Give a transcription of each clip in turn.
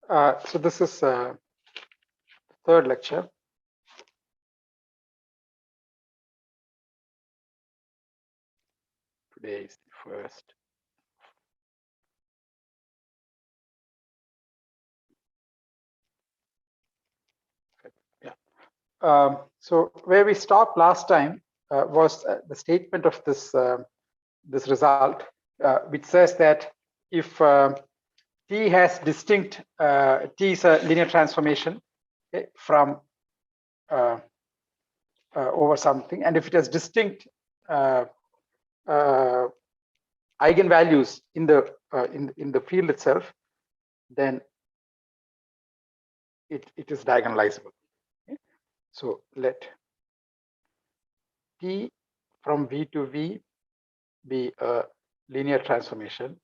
So this is third lecture. Today is the first. Yeah. So where we stopped last time was the statement of this result, which says that if T has distinct, T is a linear transformation, okay, from over something, and if it has distinct eigenvalues in the field itself, then it is diagonalizable. Okay? So let T from V to V be a linear transformation.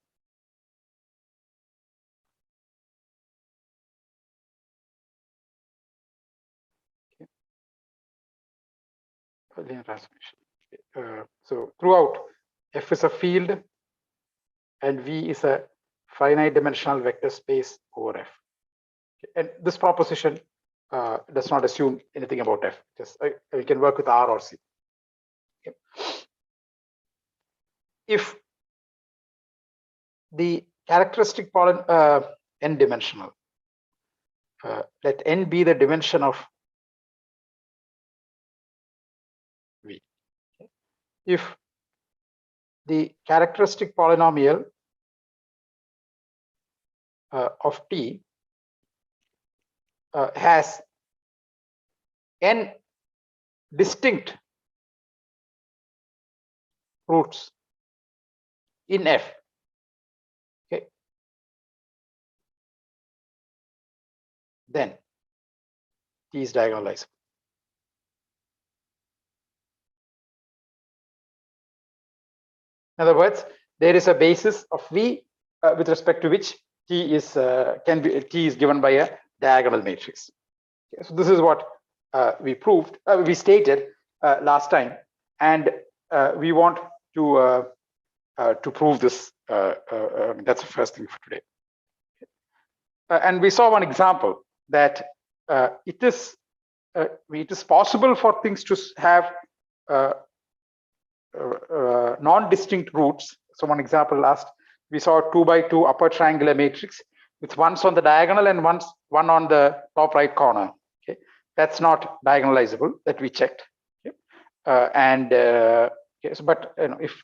Okay. A linear transformation. So throughout, F is a field and V is a finite dimensional vector space over F. Okay. And this proposition does not assume anything about F. Just we can work with R or C. Okay. If the characteristic polynomial n dimensional, let n be the dimension of V. Okay. If the characteristic polynomial of T has n distinct roots in F. Okay. Then T is diagonalizable. In other words, there is a basis of V with respect to which T is T is given by a diagonal matrix. Okay. So this is what we proved, we stated last time, and we want to prove this. That's the first thing for today. And we saw one example that it is possible for things to have non-distinct roots. So one example last, we saw a 2 by 2 upper triangular matrix with ones on the diagonal and one on the top right corner. Okay, that's not diagonalizable, that we checked. Okay. Okay, so, but you know, if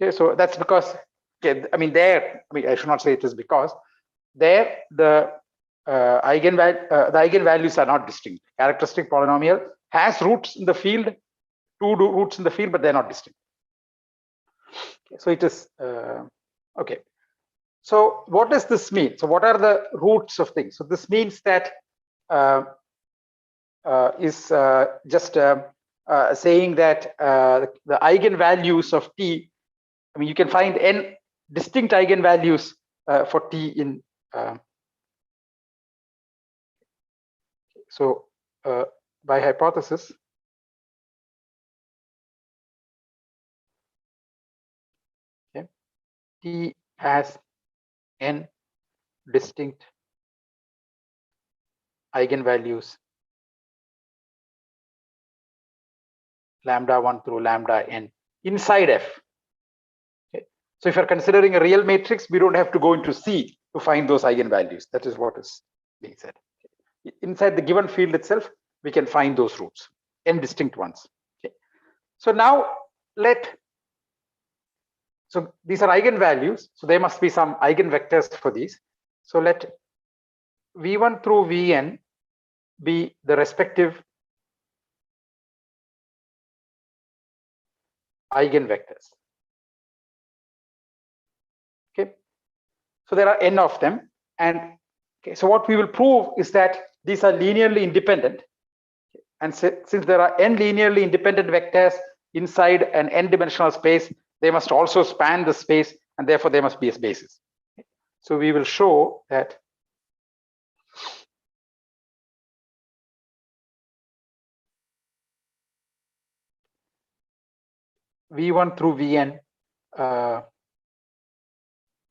okay, so that's because, okay, I mean I should not say it is because there the eigenvalues are not distinct. Characteristic polynomial has roots in the field, two roots in the field, but they're not distinct. Okay, so it is okay. So what does this mean? So what are the roots of things? So this means that just saying that the eigenvalues of T, I mean, you can find n distinct eigenvalues for T in so by hypothesis, okay, T has n distinct eigenvalues lambda 1 through lambda n inside F. Okay. So if you're considering a real matrix, we don't have to go into C to find those eigenvalues. That is what is being said. Okay. Inside the given field itself, we can find those roots, n distinct ones. Okay. So now so these are eigenvalues, so there must be some eigenvectors for these. So let V1 through Vn be the respective eigenvectors. Okay, so there are n of them, and okay, so what we will prove is that these are linearly independent, and since there are n linearly independent vectors inside an n-dimensional space, they must also span the space, and therefore there must be a basis. So we will show that V1 through Vn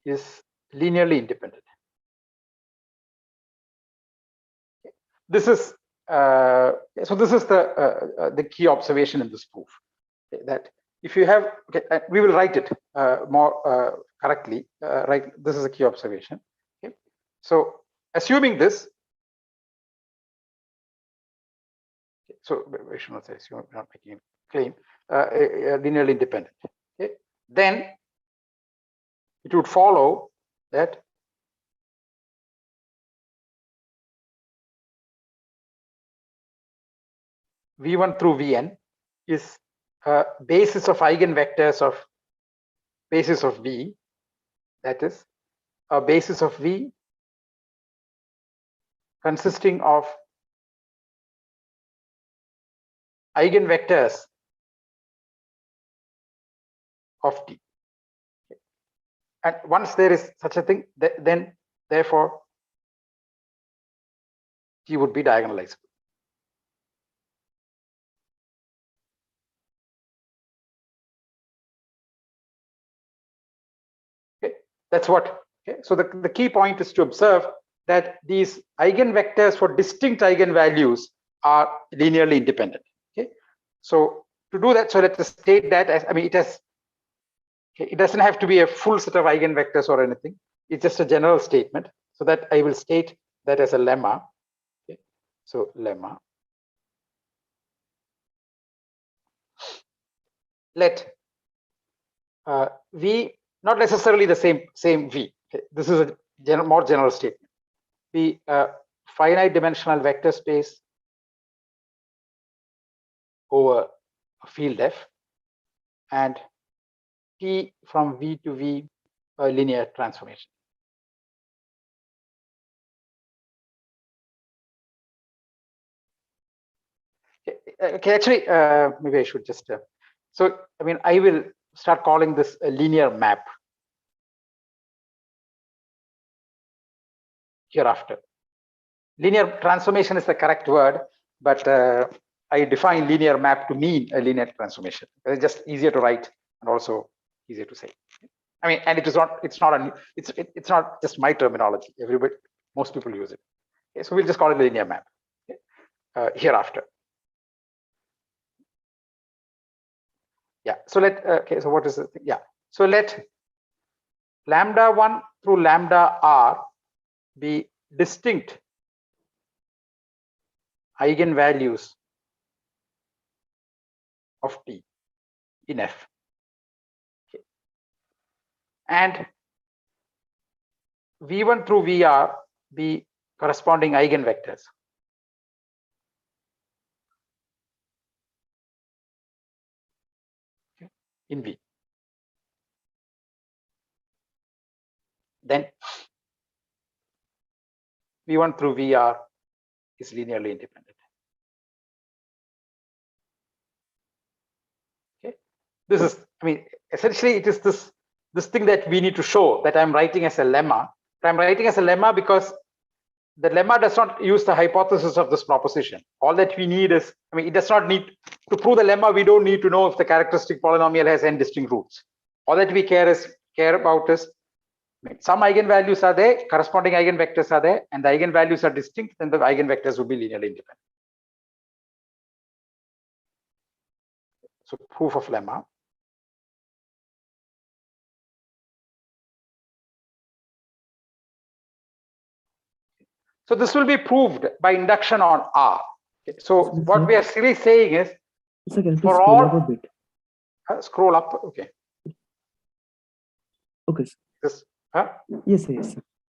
is linearly independent. this is so this is the key observation in this proof, okay, that if you have, okay, we will write it more correctly, right? This is a key observation. Okay, so assuming this, so we should not say assume, we're not making a claim, linearly independent. Okay, then it would follow that V1 through Vn is a basis of eigenvectors of basis of V, that is a basis of V consisting of eigenvectors of T. And once there is such a thing, then therefore T would be diagonalizable. Okay, that's what. Okay, so the key point is to observe that these eigenvectors for distinct eigenvalues are linearly independent. Okay, so to do that, so let us state that as, I mean, it has, okay, it doesn't have to be a full set of eigenvectors or anything. It's just a general statement. So that I will state that as a lemma. Okay, so lemma. Let V, not necessarily the same V. Okay, this is a more general statement. Be a finite dimensional vector space over a field F, and T from V to V a linear transformation. Okay, actually, maybe I should just. So, I mean, I will start calling this a linear map hereafter. Linear transformation is the correct word, but I define linear map to mean a linear transformation. It's just easier to write and also easier to say. I mean, and it's not just my terminology. Everybody, most people use it. Okay, so we'll just call it a linear map, okay, hereafter. Yeah. So okay. So what is the thing? Yeah. So let lambda 1 through lambda r be distinct eigenvalues of T in F. Okay. And V1 through VR be corresponding eigenvectors. Okay. In V. Then V1 through VR is linearly independent. Okay. This is, I mean, essentially it is this thing that we need to show, that I'm writing as a lemma. I'm writing as a lemma because the lemma does not use the hypothesis of this proposition. All that we need is, I mean, it does not need to prove the lemma. We don't need to know if the characteristic polynomial has n distinct roots. All that we care about is, I mean, some eigenvalues are there, corresponding eigenvectors are there, and the eigenvalues are distinct, then the eigenvectors will be linearly independent. So proof of lemma. So this will be proved by induction on R. Okay, so what we are really saying is, for all, scroll up, okay. Okay. This, yes, yes.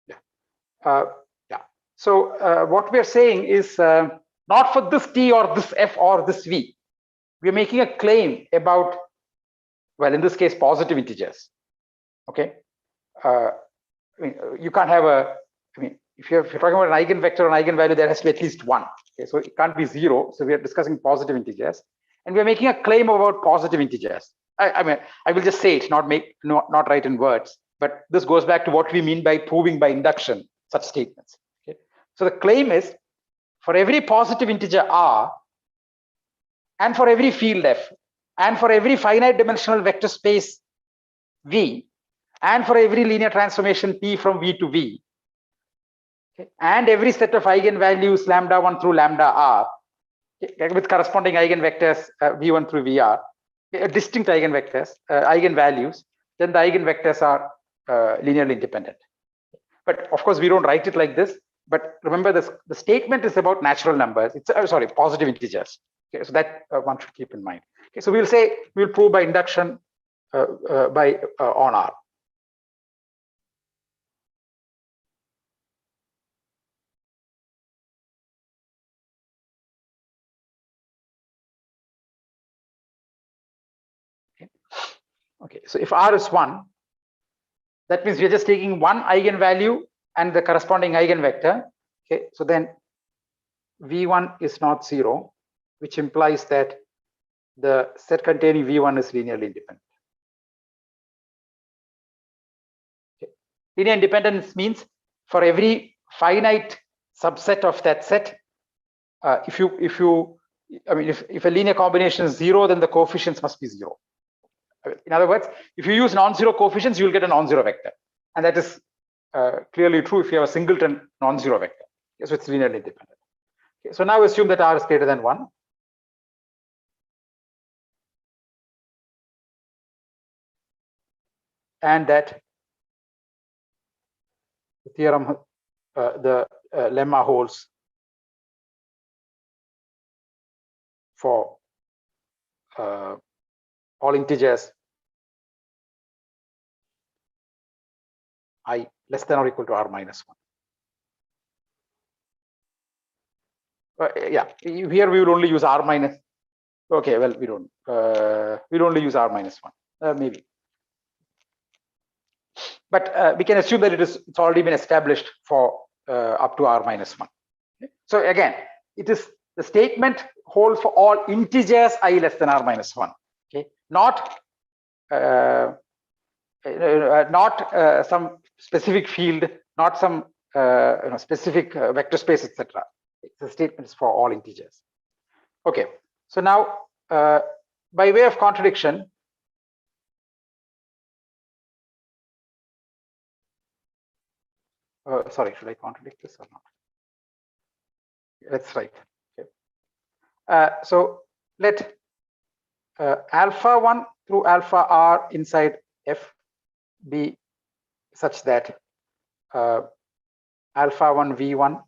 Yeah. Yeah. So what we are saying is not for this T or this F or this V. We are making a claim about, well, in this case, positive integers. Okay. I mean, you can't have a, I mean, if you're talking about an eigenvector or an eigenvalue, there has to be at least one. Okay, so it can't be zero. So we are discussing positive integers, and we are making a claim about positive integers. I mean, I will just say it, not write in words. But this goes back to what we mean by proving by induction such statements. Okay, so the claim is, for every positive integer r, and for every field f, and for every finite dimensional vector space v, and for every linear transformation P from V to V, Okay. And every set of eigenvalues lambda 1 through lambda r, okay, with corresponding eigenvectors v1 through vr, okay, distinct eigenvectors, eigenvalues, then the eigenvectors are linearly independent. But of course, we don't write it like this. But remember, this the statement is about natural numbers. It's sorry, positive integers. Okay, so that one should keep in mind. Okay, so we'll say we'll prove by induction on R. Okay, so if R is 1, that means we're just taking one eigenvalue and the corresponding eigenvector. Okay, so then V1 is not 0, which implies that the set containing V1 is linearly independent. Okay. Linear independence means for every finite subset of that set, if a linear combination is 0, then the coefficients must be 0. In other words, if you use non-zero coefficients, you'll get a non-zero vector, and that is clearly true if you have a singleton non-zero vector. Okay, so it's linearly independent. Okay, so now assume that R is greater than 1. And that the theorem, the lemma holds for all integers I less than or equal to R minus 1. Yeah, here we will only use R minus. Okay, well, we don't. We'll only use R minus 1, maybe. But we can assume that it's already been established for up to R minus 1. Okay? So again, it is the statement holds for all integers I less than R minus 1. Okay, not some specific field, not some specific vector space, etc. The statement is for all integers. Okay, so now by way of contradiction, sorry, should I contradict this or not? That's right. Okay. So let alpha 1 through alpha r inside F be such that alpha 1 v1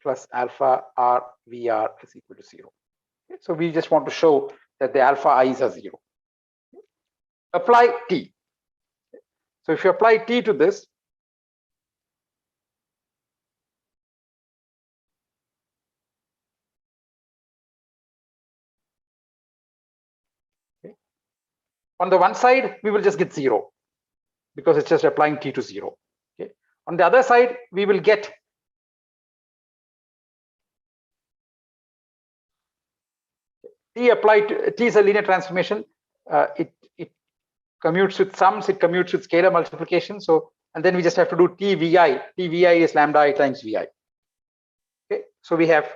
plus alpha r vr is equal to 0. Okay. So we just want to show that the alpha i's are 0. Apply t. So if you apply t to this, okay, on the one side we will just get 0 because it's just applying t to 0. Okay. On the other side we will get t applied to t is a linear transformation. It commutes with sums, it commutes with scalar multiplication. So, and then we just have to do t vi. T vi is lambda I times vi. Okay, so we have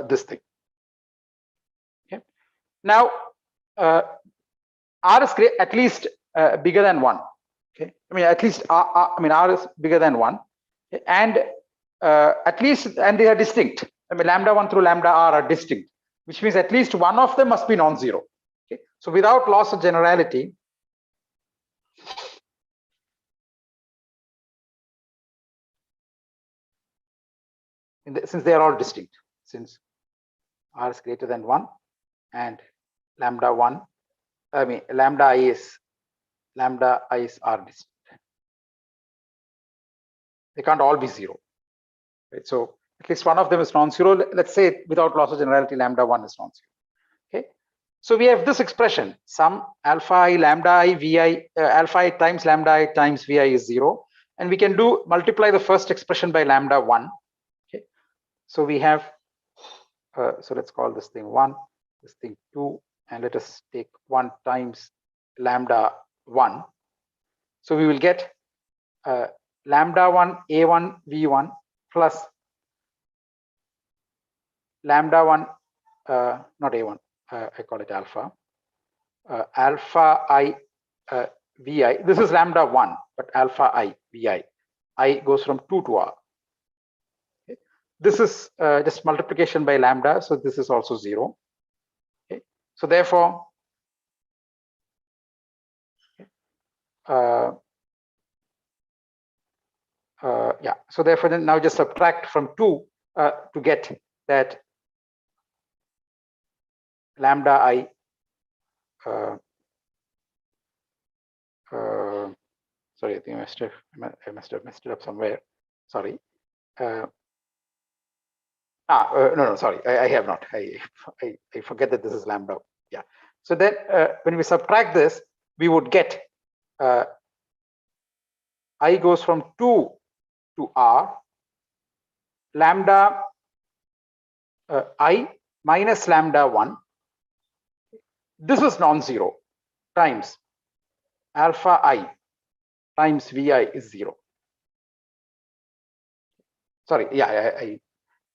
this thing. Okay, now r is at least bigger than 1. Okay, I mean at least r is bigger than 1, okay? And at least, and they are distinct. I mean lambda 1 through lambda r are distinct, which means at least one of them must be non-zero. Okay, so without loss of generality, since they are all distinct, since r is greater than 1 and lambda 1, I mean lambda I is r distinct. They can't all be 0. Right? So at least one of them is non-zero. Let's say without loss of generality, lambda 1 is non-zero. Okay, so we have this expression: sum alpha I lambda I vi, alpha I times lambda I times vi is 0, and we can do multiply the first expression by lambda 1. Okay, so we have so let's call this thing 1, this thing 2, and let us take 1 times lambda 1. So we will get lambda 1 a1 v1 plus lambda 1 not a1, I call it alpha, alpha I vi. This is lambda 1, but alpha I vi I goes from 2 to R. Okay. This is just multiplication by lambda, so this is also 0. Okay. So therefore, yeah, so therefore then now just subtract from 2 to get that lambda I sorry, I think I must have messed it up somewhere. Sorry. No, sorry, I have not. I forget that this is lambda. Yeah. So then when we subtract this, we would get I goes from 2 to R, lambda I minus lambda 1. This is non-zero times alpha I times Vi is 0. Sorry, yeah, it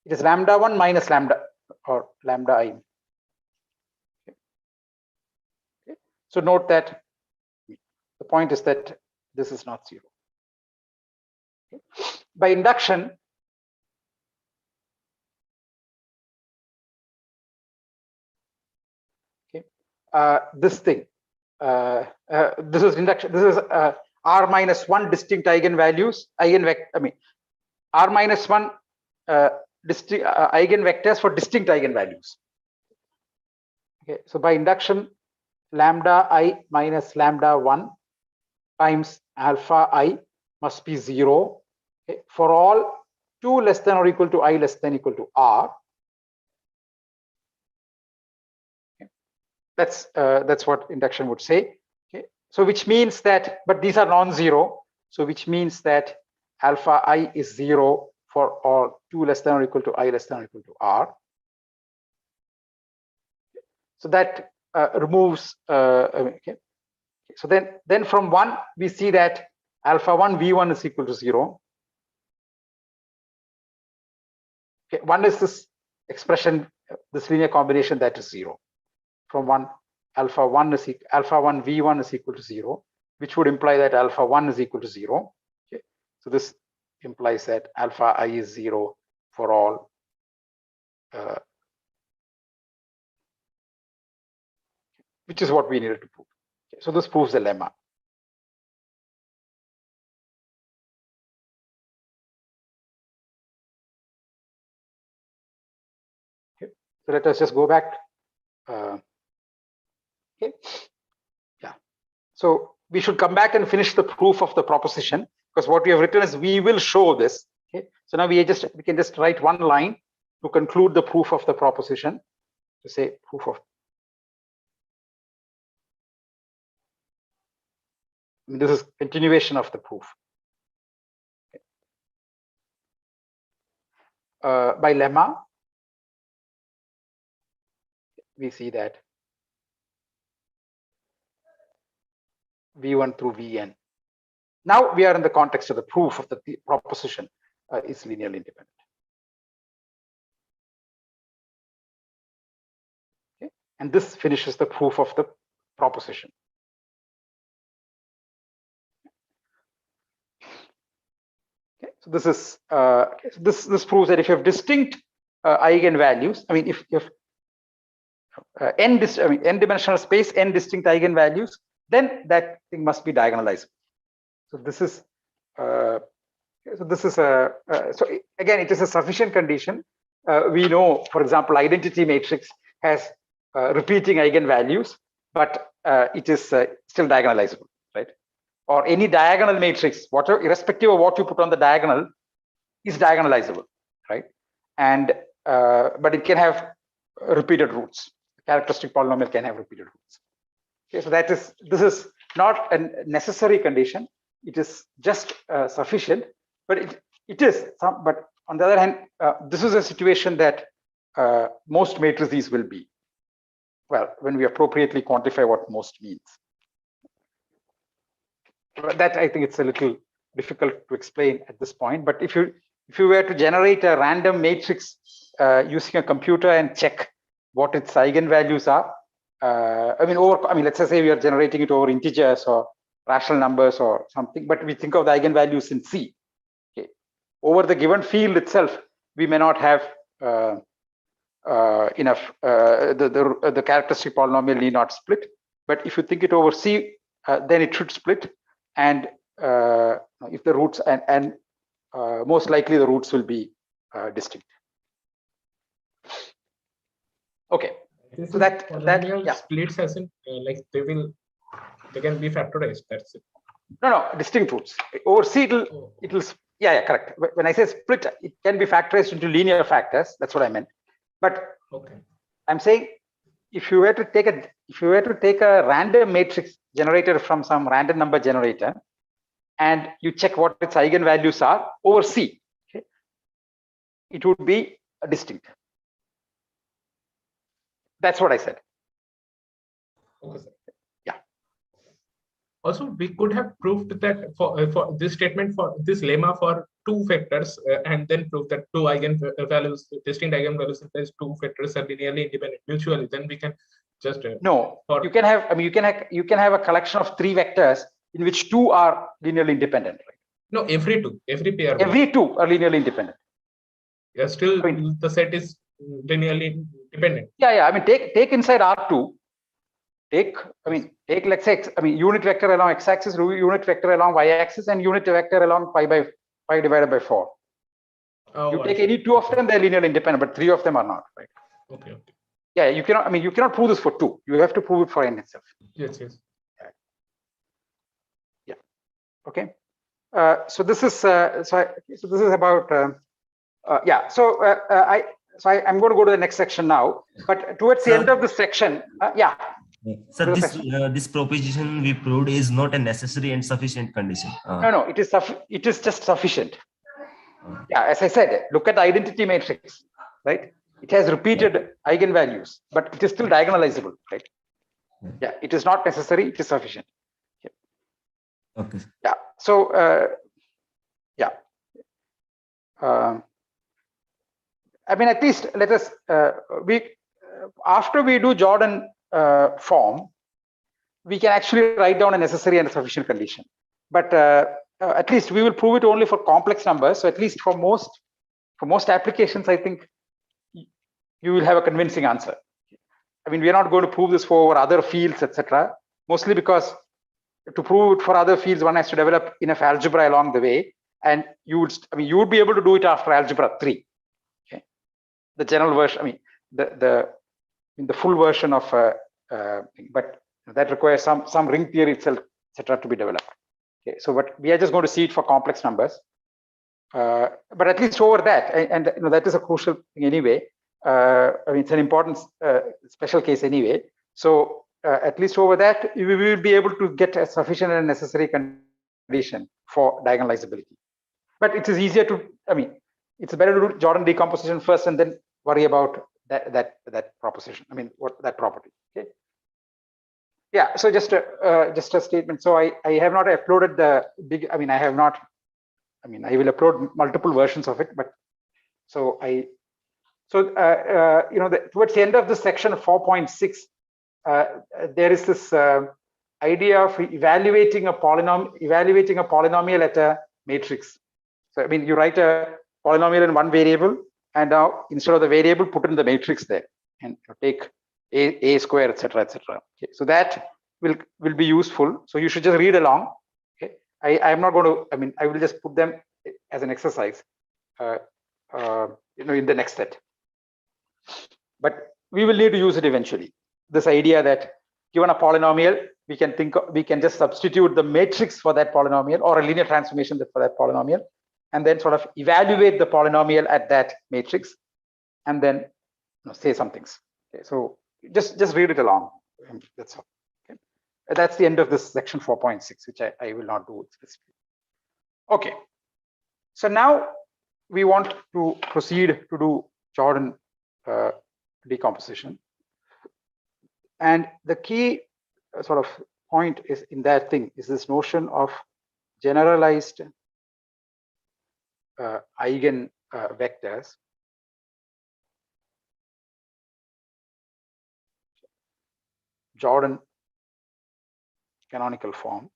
is lambda 1 minus lambda or lambda I. Okay. So note that the point is that this is not 0. Okay. By induction, okay, this thing, this is induction. This is R minus 1 distinct eigenvalues, eigenvector. I mean, R minus 1 eigenvectors for distinct eigenvalues. Okay, so by induction, lambda I minus lambda 1 times alpha I must be 0, okay, for all 2 less than or equal to I less than equal to R. Okay. That's what induction would say. Okay. So which means that, but these are non-zero, so which means that alpha I is 0 for all 2 less than or equal to I less than or equal to R. So that removes, okay. So then from 1, we see that alpha 1 V1 is equal to 0. Okay, 1 is this expression, this linear combination that is 0. From 1, alpha 1 V1 is equal to 0, which would imply that alpha 1 is equal to 0. Okay. So this implies that alpha I is 0 for all which is what we needed to prove. Okay. So this proves the lemma. Okay. So let us just go back. Okay. Yeah. So we should come back and finish the proof of the proposition, because what we have written is we will show this. Okay. So now we can just write one line to conclude the proof of the proposition, to say proof of. I mean, this is continuation of the proof. Okay. By lemma, we see that V1 through Vn. Now we are in the context of the proof of the proposition is linearly independent. Okay. And this finishes the proof of the proposition. Okay. So this is this proves that if you have distinct eigenvalues, I mean, if n-dimensional space, n distinct eigenvalues, then that thing must be diagonalizable. So this is so again, it is a sufficient condition. We know, for example, identity matrix has repeating eigenvalues, but it is still diagonalizable, right? Or any diagonal matrix, whatever, irrespective of what you put on the diagonal, is diagonalizable, right? And but it can have repeated roots. Characteristic polynomial can have repeated roots. Okay, so this is not a necessary condition. It is just sufficient, but it is some. But on the other hand, this is a situation that most matrices will be. Well, when we appropriately quantify what most means. But that, I think, it's a little difficult to explain at this point. But if you were to generate a random matrix using a computer and check what its eigenvalues are, let's say we are generating it over integers or rational numbers or something, but we think of the eigenvalues in C. over the given field itself, we may not have enough. The characteristic polynomial need not split. But if you think it over C, then it should split. And if the roots and most likely the roots will be distinct. Okay. So that yeah. Splits as in like they can be factorized. That's it. No, distinct roots. Over C, it'll yeah, correct. When I say split, it can be factorized into linear factors. That's what I meant. But okay, I'm saying if you were to take a random matrix generated from some random number generator, and you check what its eigenvalues are over C, okay, it would be distinct. That's what I said. Okay, sir. Yeah. Also, we could have proved that for this statement, for this lemma for two factors, and then prove that two eigenvalues, distinct eigenvalues in these two factors are linearly independent mutually. Then we can just no. You can have. I mean, you can have a collection of three vectors in which two are linearly independent. Right? No, every pair. Every two are linearly independent. Yeah, still I mean, the set is linearly dependent. Yeah. I mean, take inside R2. Take let's say unit vector along x-axis, unit vector along y-axis, and unit vector along pi divided by 4. Oh, you take any two of them, they're linearly independent, but three of them are not, right? Okay. Yeah, you cannot. I mean, you cannot prove this for two. You have to prove it for n itself. Yes. Yeah. Okay. So this is this is about yeah. So I'm going to go to the next section now. But towards the end of the section, yeah. So this proposition we proved is not a necessary and sufficient condition. No, it is just sufficient. Yeah, as I said, look at the identity matrix, right? It has repeated eigenvalues, but it is still diagonalizable, right? Yeah, it is not necessary, it is sufficient. Okay. Yeah, so yeah. I mean, at least let us after we do Jordan form, we can actually write down a necessary and a sufficient condition. But at least we will prove it only for complex numbers. So at least for most applications, I think you will have a convincing answer. I mean, we are not going to prove this for other fields, etc. Mostly because to prove it for other fields, one has to develop enough algebra along the way, and you would be able to do it after algebra 3. Okay, the general version. I mean, the full version of but that requires some ring theory itself, etc., to be developed. Okay, so but we are just going to see it for complex numbers. But at least over that, and that is a crucial thing anyway. I mean, it's an important special case anyway. So at least over that, we will be able to get a sufficient and necessary condition for diagonalizability. But it is easier to. I mean, it's better to do Jordan decomposition first and then worry about that proposition. I mean, that property. Okay. Yeah. So just a statement. So I have not uploaded the big. I mean, I have not. I mean, I will upload multiple versions of it, but so towards the end of the section 4.6, there is this idea of evaluating a polynomial at a matrix. So I mean, you write a polynomial in one variable, and now instead of the variable, put in the matrix there, and take a square, etc., etc. Okay, so that will be useful. So you should just read along. Okay, I am not going to. I mean, I will just put them as an exercise. In the next set. But we will need to use it eventually. This idea that given a polynomial, we can just substitute the matrix for that polynomial or a linear transformation for that polynomial, and then sort of evaluate the polynomial at that matrix, and then say some things. Okay, so just read it along. That's all. Okay. That's the end of this section 4.6, which I will not do explicitly. Okay. So now we want to proceed to do Jordan decomposition, and the key sort of point is in that thing is this notion of generalized eigen vectors. Jordan canonical form.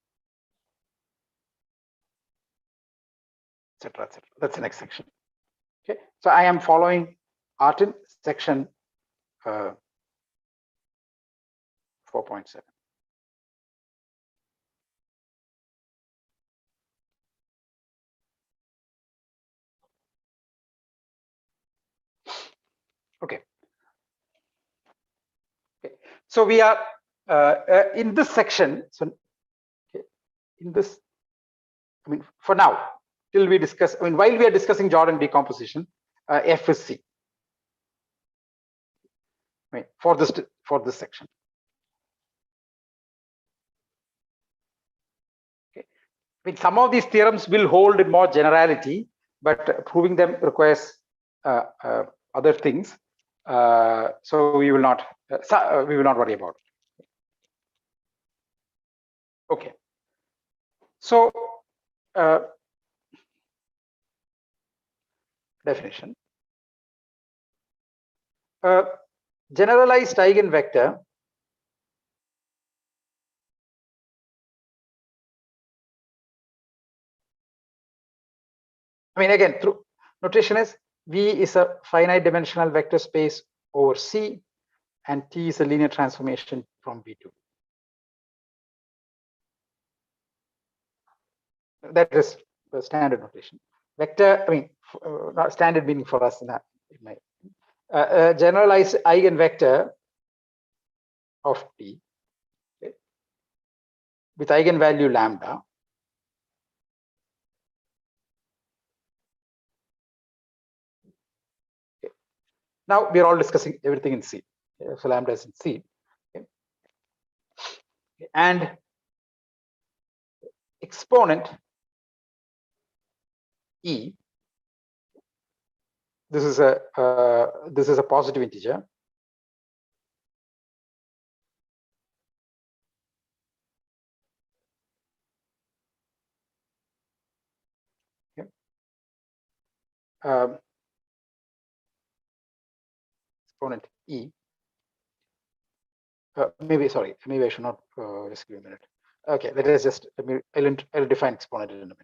etc., etc. That's the next section. Okay, so I am following Artin section 4.7. Okay. Okay. So we are in this section. So okay, in this, I mean, for now, till we discuss, I mean, while we are discussing Jordan decomposition, F is C. I mean, for this section. Okay. I mean, some of these theorems will hold in more generality, but proving them requires other things. So we will not worry about it. Okay. So definition. Generalized eigenvector I mean, again, through notation is V is a finite dimensional vector space over C, and T is a linear transformation from V to V. That is the standard notation. Vector, I mean, not standard meaning for us in that. Generalized eigenvector of T, okay, with eigenvalue lambda. Okay. Now we are all discussing everything in C. Okay. So lambda is in C. Okay. And exponent E. This is a positive integer. Okay. Exponent E. Maybe I should not just give a minute. Okay, let us just I'll define exponent in a minute.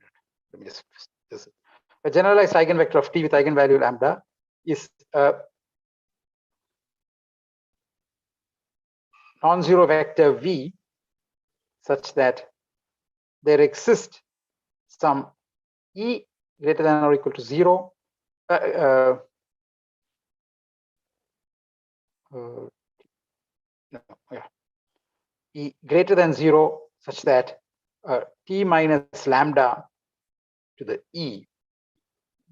Let me just a generalized eigenvector of T with eigenvalue lambda is a non-zero vector V such that there exists some E greater than or equal to 0 E greater than 0 such that T minus lambda to the E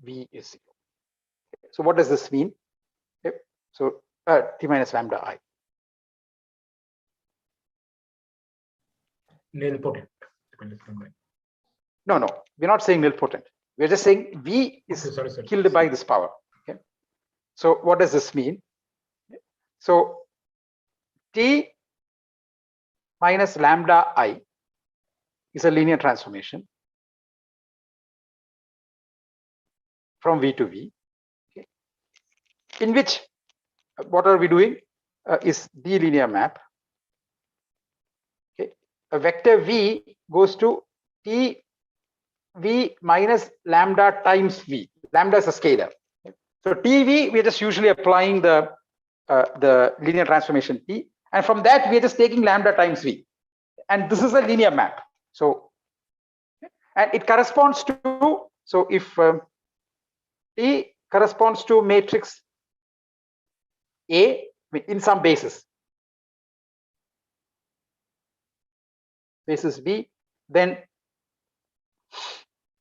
V is 0. Okay. So what does this mean? Okay. So T minus lambda I. Nilpotent. No, we're not saying nilpotent. We're just saying V is killed by this power. Okay. So what does this mean? So T minus lambda I is a linear transformation from V to V. Okay. In which what are we doing is the linear map. Okay. A vector V goes to T V minus lambda times V. Lambda is a scalar. Okay. So TV, we are just usually applying the linear transformation T, and from that we are just taking lambda times V, and this is a linear map. So, and it corresponds to, so if T corresponds to matrix A in some basis B, then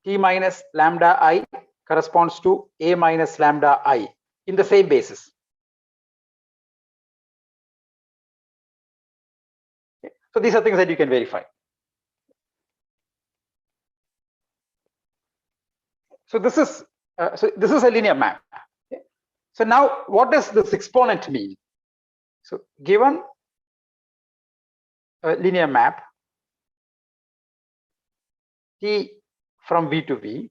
T minus lambda I corresponds to A minus lambda I in the same basis. Okay. So these are things that you can verify. So this is a linear map. Okay. So now, what does this exponent mean? So given a linear map T from V to V,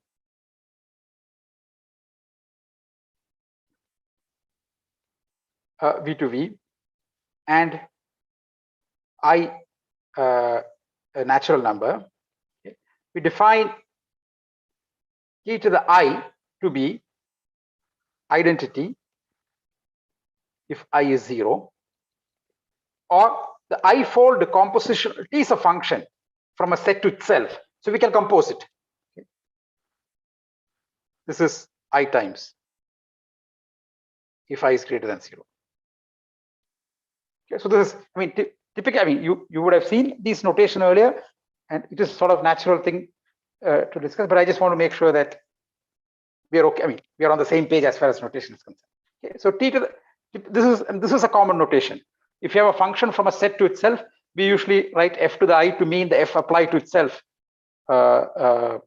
V to V, and I a natural number, okay, we define t to the I to be identity if I is 0, or the I-fold composition, t is a function from a set to itself. So we can compose it. This is I times if I is greater than 0. Okay, so this is, I mean, typically, I mean, you would have seen this notation earlier, and it is sort of natural thing to discuss, but I just want to make sure that we are okay. I mean, we are on the same page as far as notation is concerned. Okay, so t to the, this is a common notation. If you have a function from a set to itself, we usually write f to the I to mean the f applied to itself. I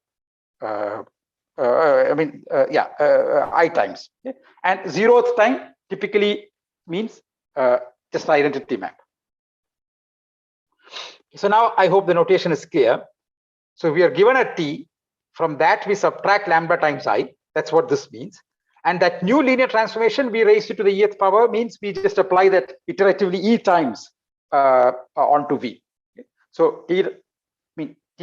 times. Okay? And 0th time typically means just identity map. So now I hope the notation is clear. So we are given a t, from that we subtract lambda times I. That's what this means. And that new linear transformation, we raise it to the eth power, means we just apply that iteratively e times onto v. Okay? So t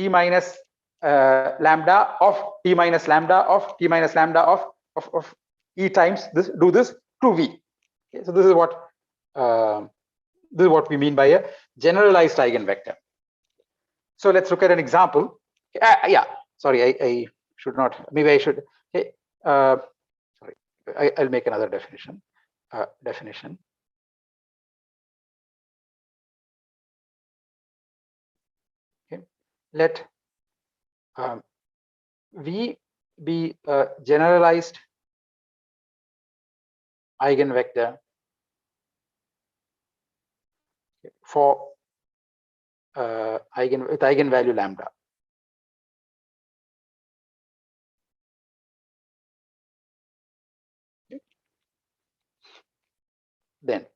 minus lambda of t minus lambda of t minus lambda of e times this, do this to v. Okay? So this is what we mean by a generalized eigenvector. So let's look at an example. Yeah, sorry, I should not. Maybe I should. Okay, sorry, I'll make another definition. Okay, let V be a generalized eigenvector for with eigenvalue lambda. Okay. Then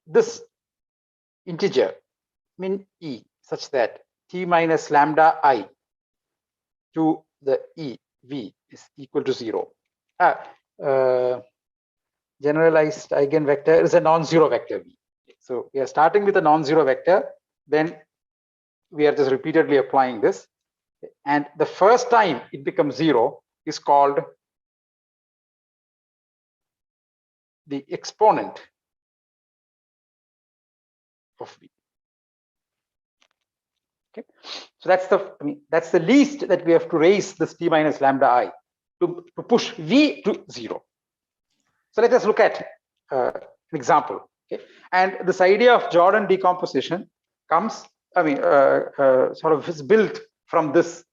this integer min e such that t minus lambda I to the e v is equal to 0. Generalized eigenvector is a non-zero vector v. So we are starting with a non-zero vector, then we are just repeatedly applying this, and the first time it becomes 0 is called the exponent of v. Okay, so that's the least that we have to raise this t minus lambda I to push v to 0. So let us look at an example. Okay, and this idea of Jordan decomposition comes, I mean, sort of is built from this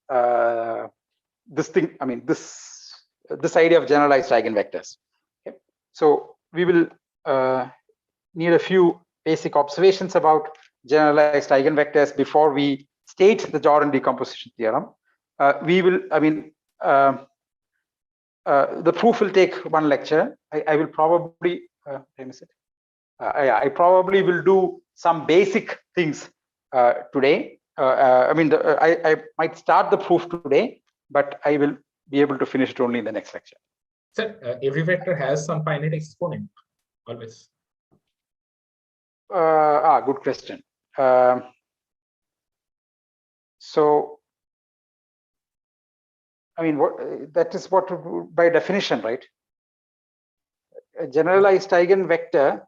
this thing. I mean, this idea of generalized eigenvectors. Okay, so we will need a few basic observations about generalized eigenvectors before we state the Jordan decomposition theorem. We will, I mean, the proof will take one lecture. I will probably, I probably will do some basic things today. I mean, I might start the proof today, but I will be able to finish it only in the next lecture. Sir, every vector has some finite exponent, always. Good question. So, I mean, that is what by definition, right? A generalized eigenvector.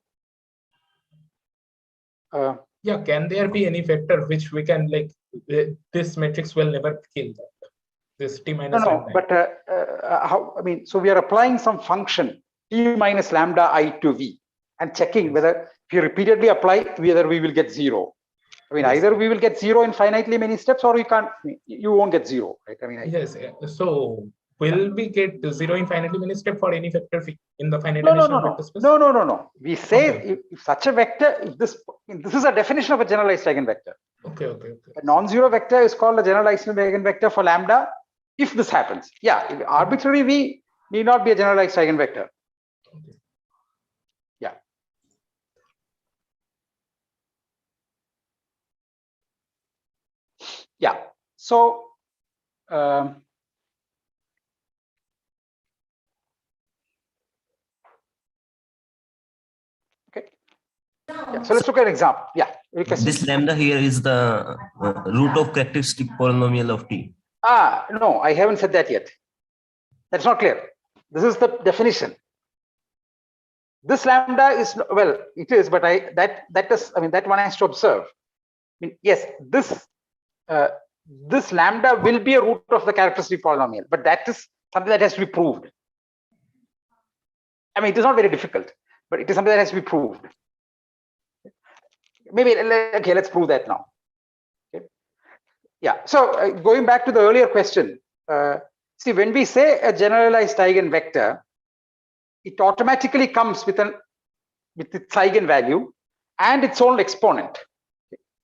Yeah, can there be any vector which we can like this matrix will never kill that? This t minus no, but how? I mean, so we are applying some function t minus lambda I to v and checking whether if you repeatedly apply whether we will get 0. I mean, either we will get 0 in finitely many steps, or you won't get 0, right? I mean, yes. So will we get 0 in finitely many step for any vector in the finite no. vector space? No. We say if such a vector, if this is a definition of a generalized eigenvector. Okay. A non-zero vector is called a generalized eigenvector for lambda. If this happens, yeah, arbitrary v need not be a generalized eigenvector. Okay. Yeah. So okay. Yeah. So let's look at an example. Yeah. This lambda here is the root of characteristic polynomial of T. No, I haven't said that yet. That's not clear. This is the definition. This lambda is, well, it is, but that one has to observe. I mean, yes, this lambda will be a root of the characteristic polynomial, but that is something that has to be proved. I mean, it is not very difficult, but it is something that has to be proved. Maybe, okay, let's prove that now. Okay. Yeah, so going back to the earlier question, see, when we say a generalized eigenvector, it automatically comes with its eigenvalue and its own exponent,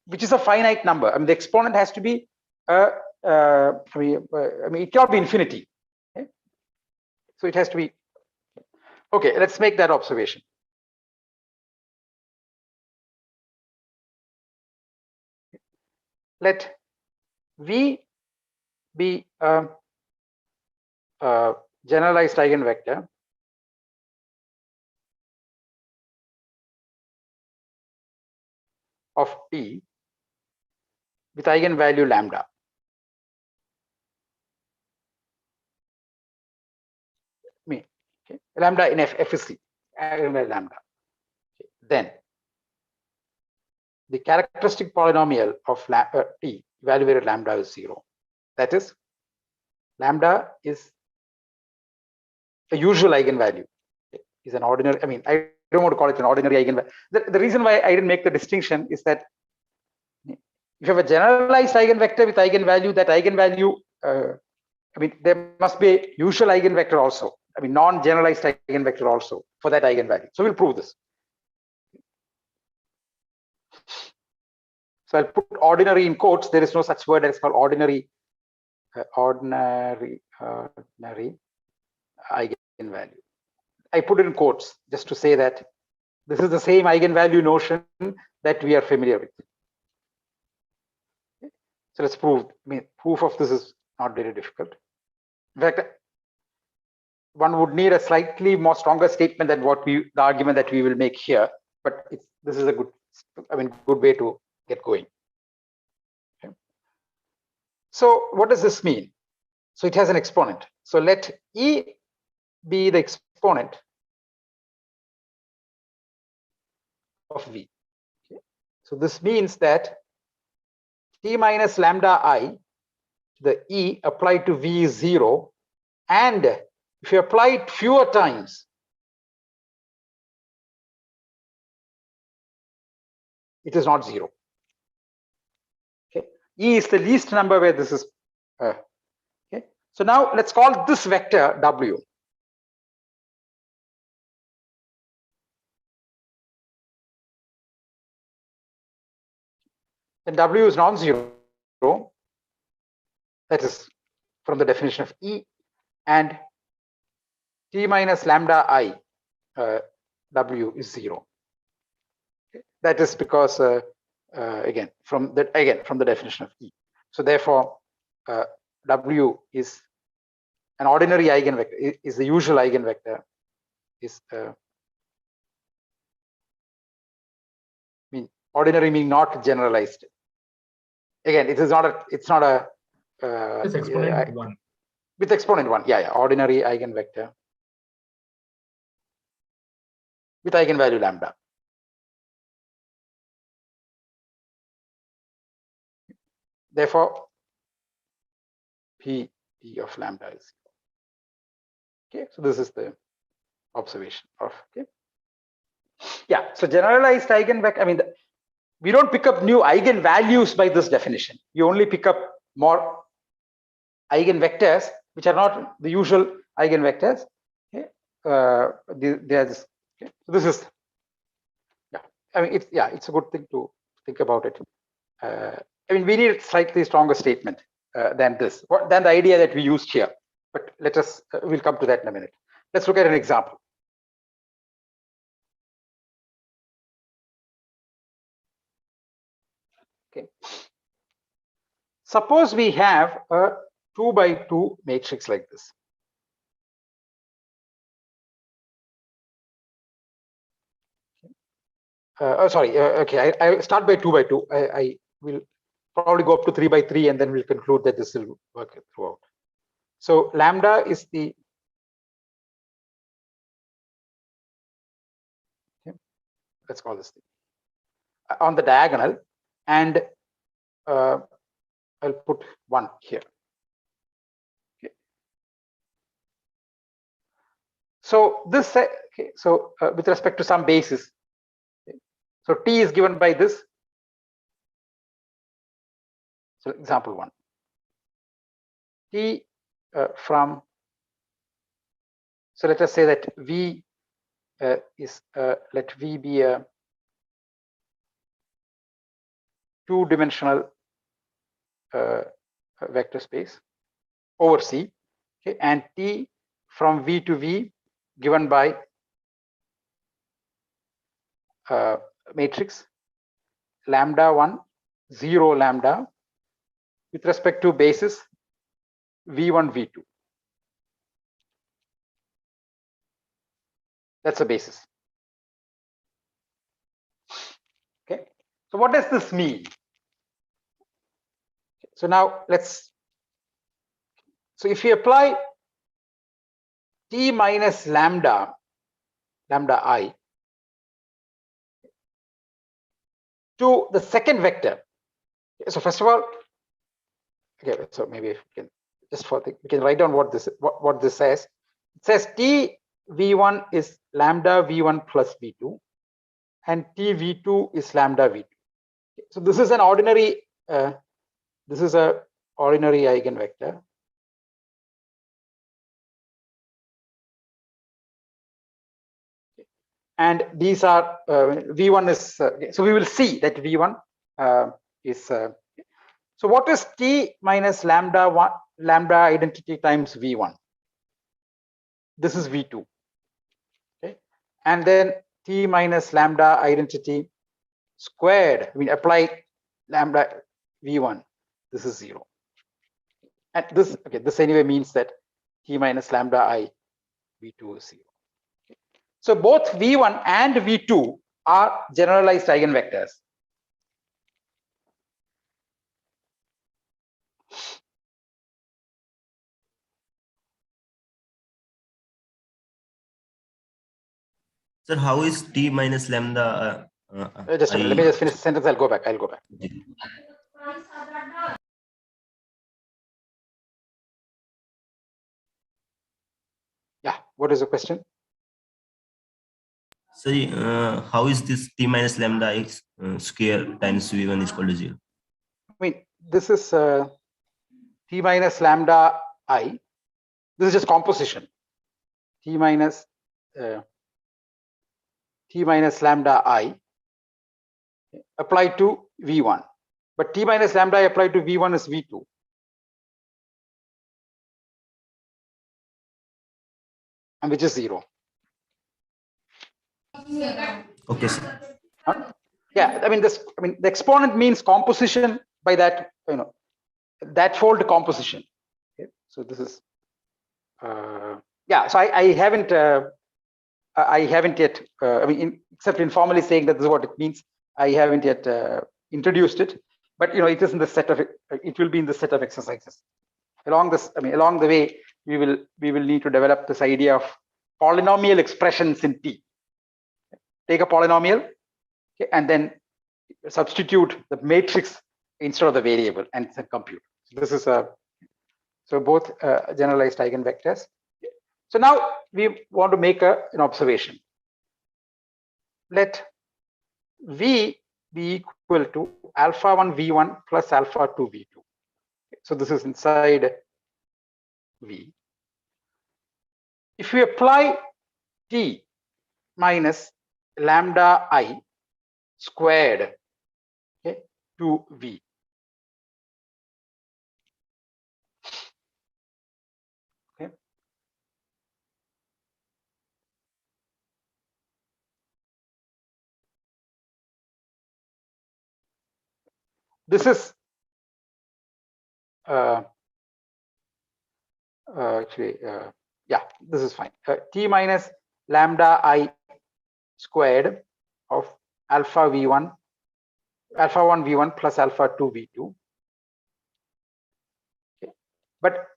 which is a finite number. I mean, the exponent has to be, it cannot be infinity. Okay? So it has to be, okay, let's make that observation. Let V be a generalized eigenvector of T with eigenvalue lambda. Okay. Lambda in F is C, eigenvalue lambda. Okay. Then the characteristic polynomial of T evaluated lambda is 0. That is, lambda is a usual eigenvalue. Okay. Is an ordinary, I mean, I don't want to call it an ordinary eigenvalue. The reason why I didn't make the distinction is that if you have a generalized eigenvector with eigenvalue, that eigenvalue, I mean, there must be a usual eigenvector also. I mean, non-generalized eigenvector also for that eigenvalue. So we'll prove this. So I'll put ordinary in quotes. There is no such word as called ordinary, ordinary eigenvalue. I put it in quotes just to say that this is the same eigenvalue notion that we are familiar with. Okay. So let's prove. I mean, proof of this is not very difficult. In fact, one would need a slightly more stronger statement than the argument that we will make here. But this is a good, good way to get going. Okay. So what does this mean? So it has an exponent. So let E be the exponent of V. Okay. So this means that T minus lambda I, the E applied to V is 0. And if you apply it fewer times, it is not 0. Okay. E is the least number where this is. Okay. So now let's call this vector W. Then W is non-zero. That is from the definition of E. And T minus lambda I, W is 0. Okay. That is because again from the definition of E. So therefore, W is an ordinary eigenvector. Is the usual eigenvector. Is ordinary meaning not generalized. Again, it is not a. It's not a. It's exponent 1. With exponent 1, yeah, ordinary eigenvector with eigenvalue lambda. Therefore, P of lambda is 0. Okay, so this is the observation of, okay. Yeah, so generalized eigenvector, I mean, we don't pick up new eigenvalues by this definition. You only pick up more eigenvectors, which are not the usual eigenvectors. Okay, there's, okay. So this is, yeah, I mean, it's a good thing to think about it. I mean, we need a slightly stronger statement than this, than the idea that we used here. But let us, we'll come to that in a minute. Let's look at an example. Okay. Suppose we have a 2 by 2 matrix like this. Okay, I'll start by 2 by 2. I will probably go up to 3 by 3, and then we'll conclude that this will work throughout. So lambda is the, okay, let's call this thing on the diagonal, and I'll put 1 here. Okay. So this, okay, so with respect to some basis, okay, so t is given by this. So example 1, t from, so let us say that v is, let v be a 2-dimensional vector space over C, okay, and t from v to v given by matrix lambda 1 0 lambda with respect to basis v1 v2. That's a basis. Okay, so what does this mean? So now let's, so if you apply t minus lambda I to the second vector. So first of all, okay, so maybe if we can just for the, we can write down what this says. It says t v1 is lambda v1 plus v2, and t v2 is lambda v2. So this is an ordinary, this is a ordinary eigenvector. And these are v1 is, so we will see that v1 is, so what is t minus lambda 1 lambda identity times v1? This is v2. Okay, and then t minus lambda identity squared, I mean apply lambda v1, this is 0. And this, okay, this anyway means that t minus lambda I v2 is 0. So both v1 and v2 are generalized eigenvectors. Sir, how is t minus lambda? Just a minute, let me just finish the sentence. I'll go back. Yeah, what is the question? Sorry, how is this t minus lambda x square times v1 is equal to 0? I mean, this is t minus lambda I. This is just composition. T minus lambda I applied to v1, but t minus lambda I applied to v1 is v2. And which is 0. Okay, sir. Yeah, I mean this. I mean the exponent means composition by that, you know, that fold composition. Okay, so this is yeah. So I haven't yet. I mean, except informally saying that this is what it means. I haven't yet introduced it, but you know, it is in the set of. It will be in the set of exercises. Along this, I mean, along the way, we will need to develop this idea of polynomial expressions in T. Take a polynomial, okay, and then substitute the matrix instead of the variable and compute. So this is a, so both generalized eigenvectors. So now we want to make an observation. Let V be equal to alpha 1 v1 plus alpha 2 v2. So this is inside V. If we apply T minus lambda I squared, okay, to V. Okay. This is actually, yeah, this is fine. T minus lambda I squared of alpha v1, alpha 1 v1 plus alpha 2 v2. Okay. But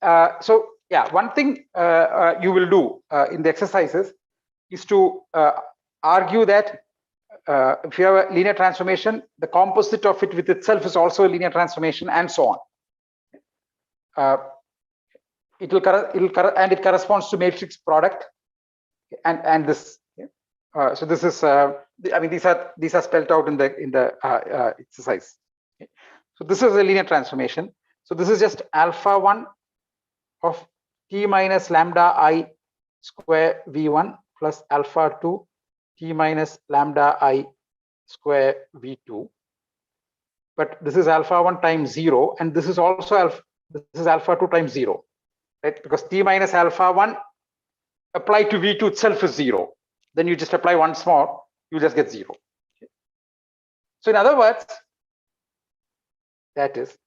so yeah, one thing you will do in the exercises is to argue that if you have a linear transformation, the composite of it with itself is also a linear transformation, and so on. It corresponds to matrix product, and this. So this is, I mean, these are spelled out in the exercise. Okay. So this is a linear transformation. So this is just alpha 1 of t minus lambda I square v1 plus alpha 2 t minus lambda I square v2. But this is alpha 1 times 0, and this is also alpha 2 times 0, right? Because t minus alpha 1 applied to v2 itself is 0. Then you just apply once more, you just get 0. Okay. So in other words, that is,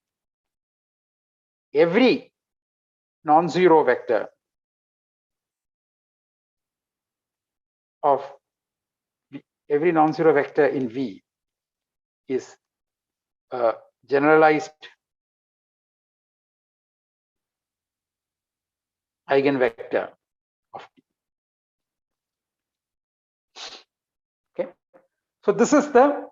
every non-zero vector of every non-zero vector in V is a generalized eigenvector of T. Okay, so this is the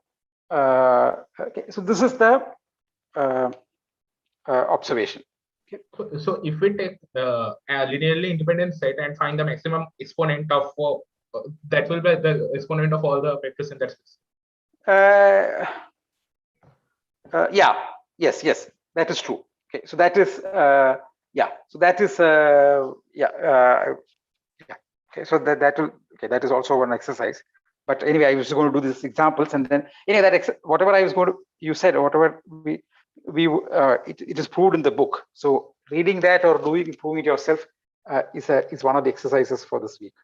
observation. Okay. So if we take a linearly independent set and find the maximum exponent of that will be the exponent of all the vectors in that space. Yeah, yes, that is true. Okay, so that is yeah, so that is yeah. Okay, so that is also one exercise. But anyway, I was going to do these examples, and then anyway, that whatever I was going to, you said, whatever it is proved in the book. So reading that or proving it yourself is one of the exercises for this week.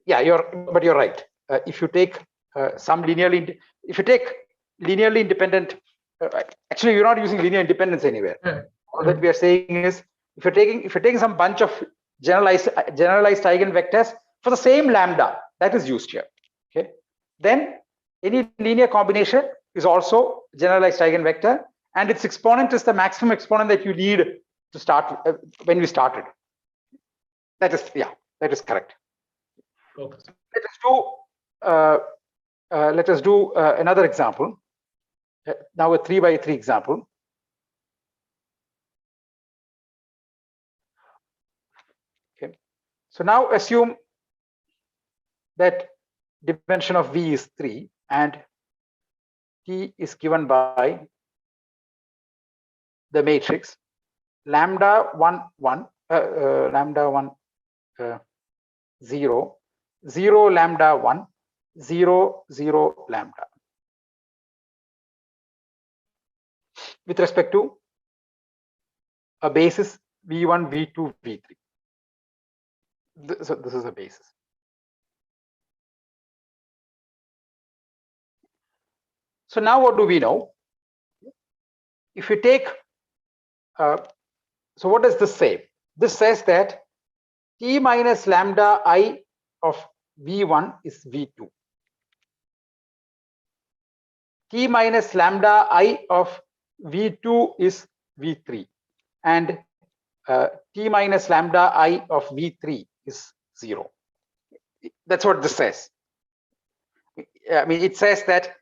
Yeah, but you're right. If you take some linearly independent, actually you're not using linear independence anywhere. All that we are saying is, if you're taking some bunch of generalized eigenvectors for the same lambda, that is used here. Okay, then any linear combination is also generalized eigenvector, and its exponent is the maximum exponent that you need to start when we started. That is, yeah, that is correct. Okay. Let us do another example. Now a 3x3 example. Okay, so now assume that dimension of V is 3 and T is given by the matrix lambda 1 1 lambda 1 0 0 lambda 1 0 0 lambda with respect to a basis v1 v2 v3. So this is a basis. So now what do we know? If you take so what does this say? This says that t minus lambda I of v1 is v2. T minus lambda I of v2 is v3, and t minus lambda I of v3 is 0. That's what this says. I mean, it says that.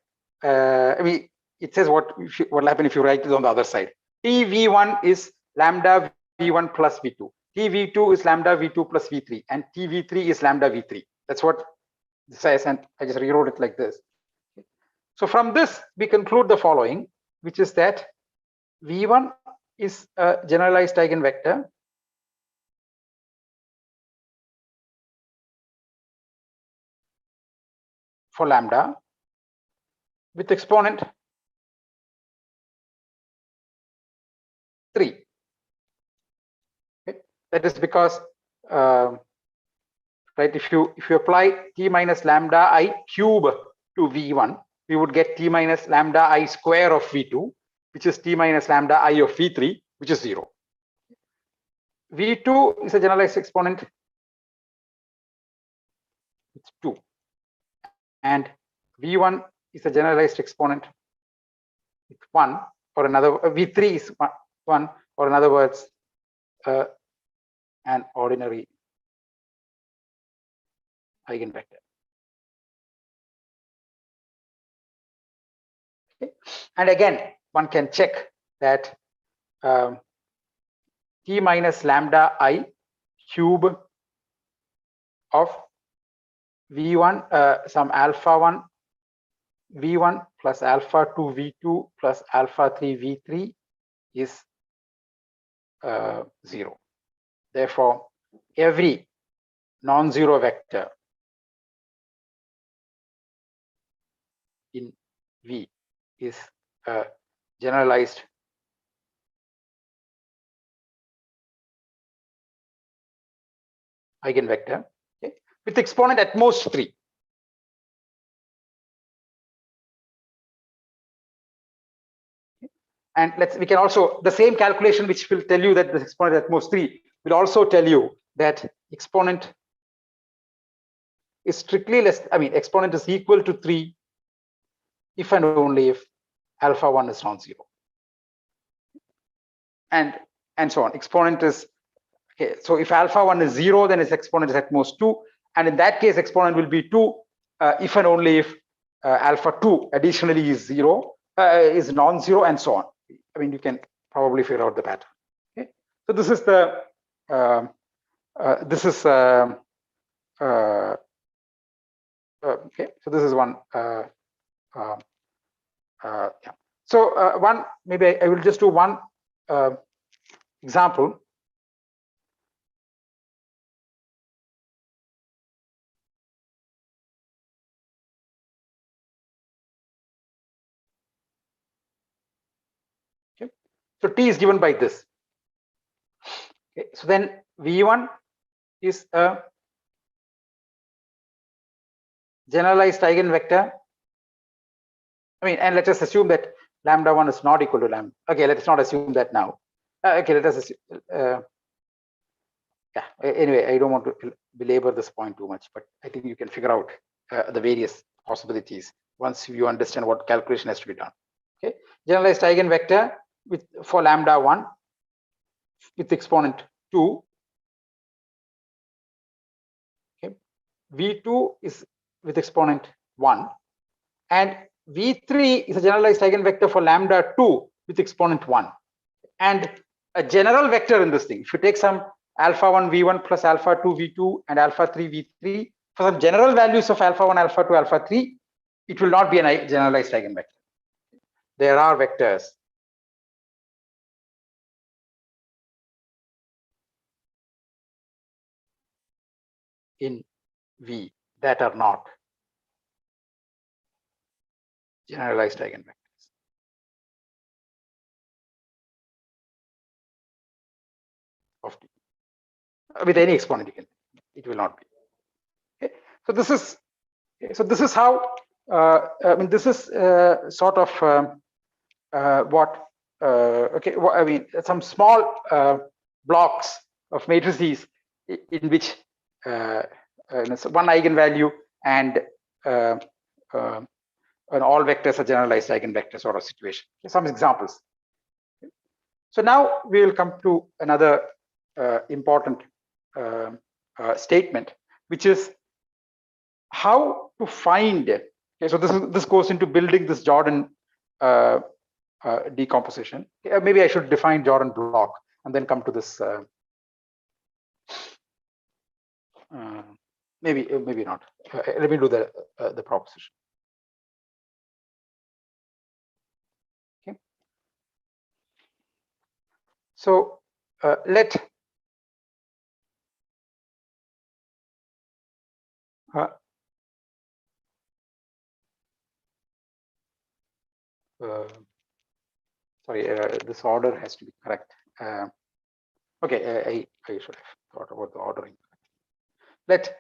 I mean, it says what will happen if you write it on the other side. T v1 is lambda v1 plus v2. T v2 is lambda v2 plus v3, and T v3 is lambda v3. That's what it says, and I just rewrote it like this. So from this, we conclude the following, which is that v1 is a generalized eigenvector for lambda with exponent 3. Okay. That is because right, if you apply t minus lambda I cube to v1, we would get t minus lambda I square of v2, which is t minus lambda I of v3, which is 0. v2 is a generalized exponent, it's 2, and v1 is a generalized exponent with 1, or another V3 is 1, or in other words, an ordinary eigenvector. Okay. And again, one can check that T minus lambda I cube of V1, some alpha 1 V1 plus alpha 2 V2 plus alpha 3 V3 is 0. Therefore, every non-zero vector in V is a generalized eigenvector, okay, with exponent at most 3. And we can also, the same calculation which will tell you that the exponent at most 3 will also tell you that exponent is strictly less, exponent is equal to 3 if and only if alpha 1 is non-zero. And so on. Exponent is, okay, so if alpha 1 is 0, then its exponent is at most 2. And in that case, exponent will be 2 if and only if alpha 2 additionally is 0, is non-zero, and so on. You can probably figure out the pattern. Okay, so this is the okay, so this is one. Yeah. So one, maybe I will just do one example. Okay. So T is given by this. Okay. So then V1 is a generalized eigenvector. And let us assume that lambda 1 is not equal to lambda. Okay, let us not assume that now. Okay, let us assume. Yeah. Anyway, I don't want to belabor this point too much, but I think you can figure out the various possibilities once you understand what calculation has to be done. Okay, generalized eigenvector for lambda 1 with exponent 2. Okay, V2 is with exponent 1, and V3 is a generalized eigenvector for lambda 2 with exponent 1. And a general vector in this thing, if you take some alpha 1 V1 plus alpha 2 V2 and alpha 3 V3, for some general values of alpha 1, alpha 2, alpha 3, it will not be a generalized eigenvector. There are vectors in V that are not generalized eigenvectors of T. With any exponent, it will not be. Okay. So this is how this is sort of what okay, some small blocks of matrices in which one eigenvalue and all vectors are generalized eigenvector sort of situation. Some examples. So now we will come to another important statement, which is how to find. Okay, so this goes into building this Jordan decomposition. Maybe I should define Jordan block and then come to this. Maybe not. Let me do the proposition. Okay. So let sorry, this order has to be correct. Okay, I should have thought about the ordering. Let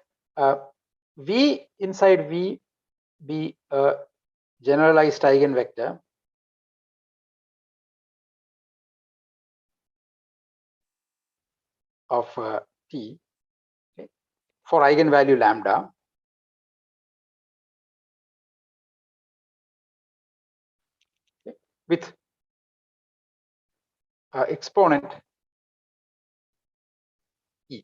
V inside V be a generalized eigenvector of T, okay, for eigenvalue lambda with exponent e.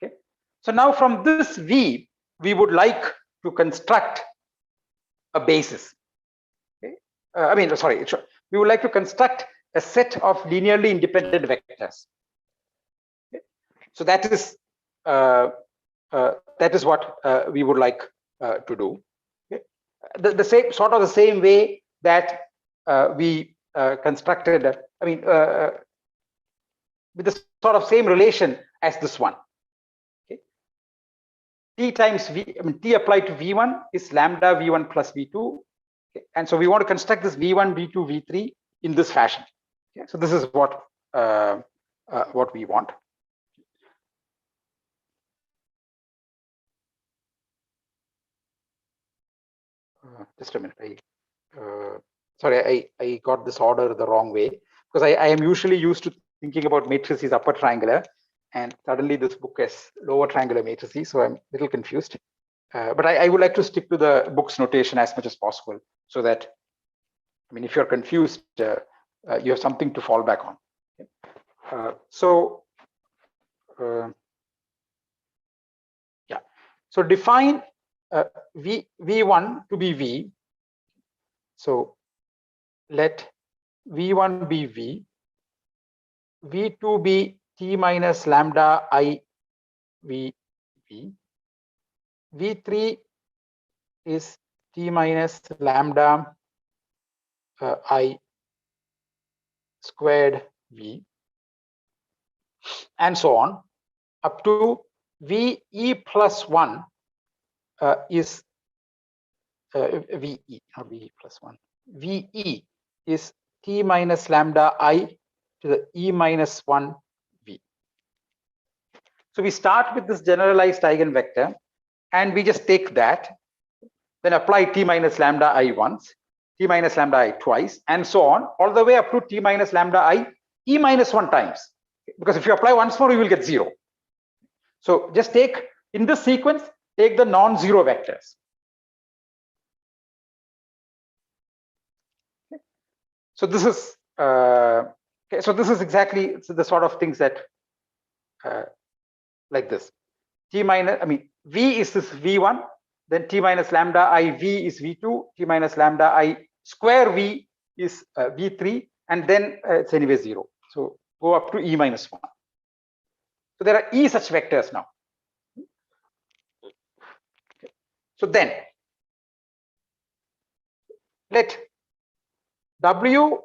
Okay. So now from this V, we would like to construct a basis. Okay. We would like to construct a set of linearly independent vectors. Okay. So that is what we would like to do. Okay. The same sort of the same way that we constructed. With the sort of same relation as this one. Okay. T times V, T applied to V1 is lambda V1 plus V2. Okay. And so we want to construct this V1, V2, V3 in this fashion. Okay. So this is what we want. Just a minute. Sorry, I got this order the wrong way, because I am usually used to thinking about matrices upper triangular, and suddenly this book has lower triangular matrices, so I'm a little confused. But I would like to stick to the book's notation as much as possible, so that, if you're confused, you have something to fall back on. Okay. So define V1 to be V. So let V1 be V, V2 be T minus lambda I V, V3 is T minus lambda I squared V, and so on, up to VE plus 1 is VE, not VE plus 1. VE is T minus lambda I to the E minus 1 V. So we start with this generalized eigenvector, and we just take that, then apply T minus lambda I once, T minus lambda I twice, and so on, all the way up to T minus lambda I E minus 1 times. Because if you apply once more, you will get 0. So just take, in this sequence, take the non-zero vectors. Okay. So this is okay. So this is exactly the sort of things that like this. T minus, V is this V1, then T minus lambda I V is V2, T minus lambda I square V is V3, and then it's anyway 0. So go up to E minus 1. So there are E such vectors now. Okay. So then let W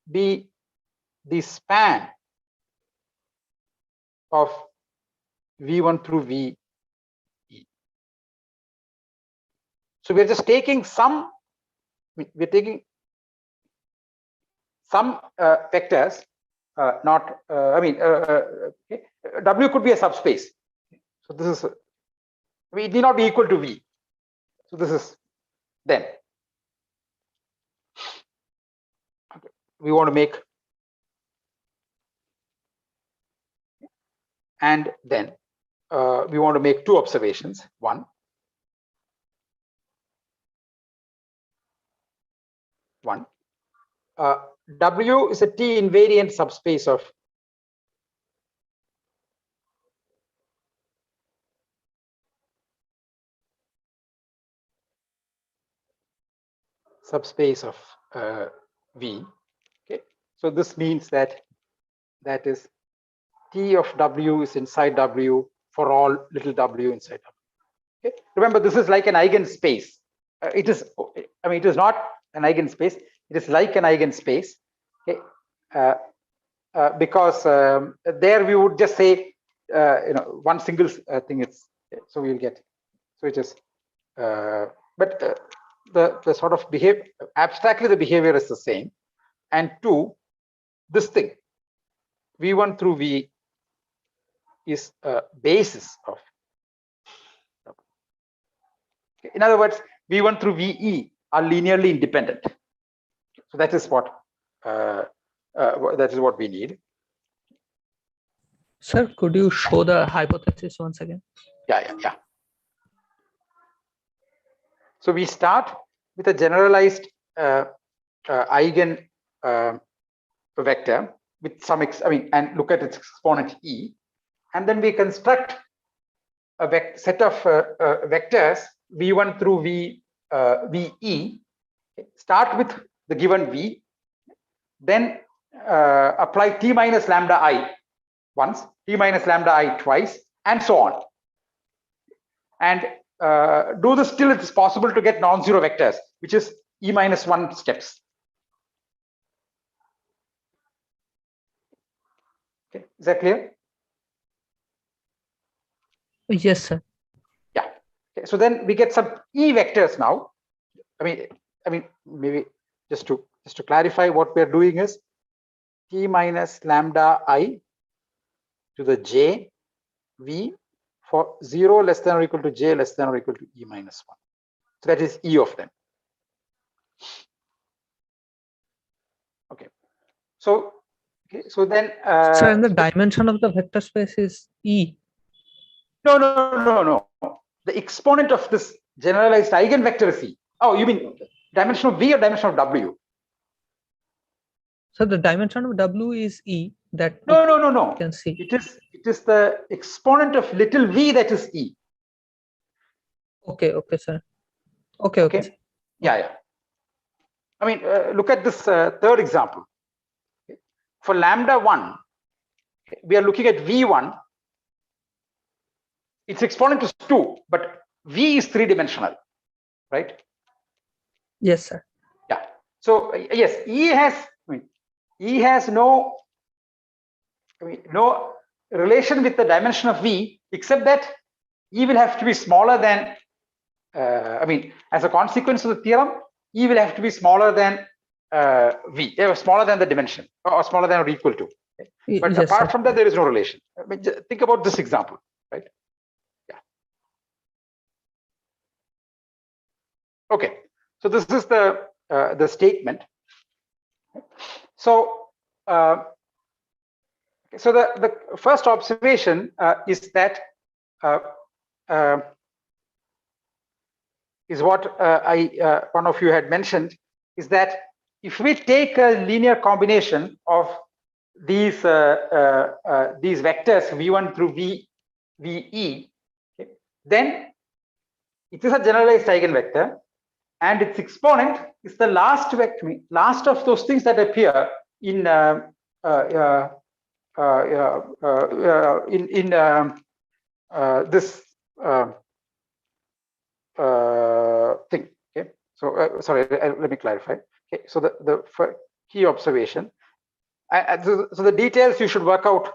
be the span of V1 through VE. So we're just taking some, we're taking some vectors, not, okay. W could be a subspace. So this is, it need not be equal to V. So this is then. Okay. We want to make, and then we want to make two observations. One, W is a T invariant subspace of V. Okay, so this means that is T of W is inside W for all little w inside W. Okay, remember this is like an eigenspace. It is, it is not an eigenspace. It is like an eigenspace. Okay, because there we would just say one single thing. It's so we'll get, so it is, but the sort of behavior, abstractly the behavior is the same. And two, this thing V1 through V is a basis of W. Okay. In other words, V1 through VE are linearly independent. So that is what we need. Sir, could you show the hypothesis once again? Yeah. So we start with a generalized eigen vector with some and look at its exponent e, and then we construct a set of vectors v1 through ve. Start with the given v, then apply t minus lambda I once, t minus lambda I twice, and so on. And do this till it is possible to get non-zero vectors, which is e minus 1 steps. Okay, is that clear? Yes, sir. Yeah. Okay, so then we get some e vectors now. I mean, maybe just to clarify, what we are doing is t minus lambda I to the j v for 0 less than or equal to j less than or equal to e minus 1. So that is e of them. Okay. So then. So, and the dimension of the vector space is E. No. The exponent of this generalized eigenvector is E. Oh, you mean dimension of V or dimension of W? So the dimension of W is E. That No. you can see. It is the exponent of little v that is E. Okay, sir. Okay. Sir. Yeah. I mean, look at this third example. For lambda 1, we are looking at v1. Its exponent is 2, but v is 3-dimensional, right? Yes, sir. Yeah. So yes, E has no relation with the dimension of v, except that E will have to be smaller than. As a consequence of the theorem, E will have to be smaller than v, smaller than the dimension, or smaller than or equal to. Okay? But yes, apart sir. from that, there is no relation. Think about this example, right? Yeah. Okay. So this is the statement. So the first observation is that is what one of you had mentioned, is that if we take a linear combination of these vectors v1 through ve, okay, then it is a generalized eigenvector, and its exponent is the last vector, last of those things that appear in this thing. Okay, so sorry, let me clarify. Okay, so the key observation. So the details you should work out.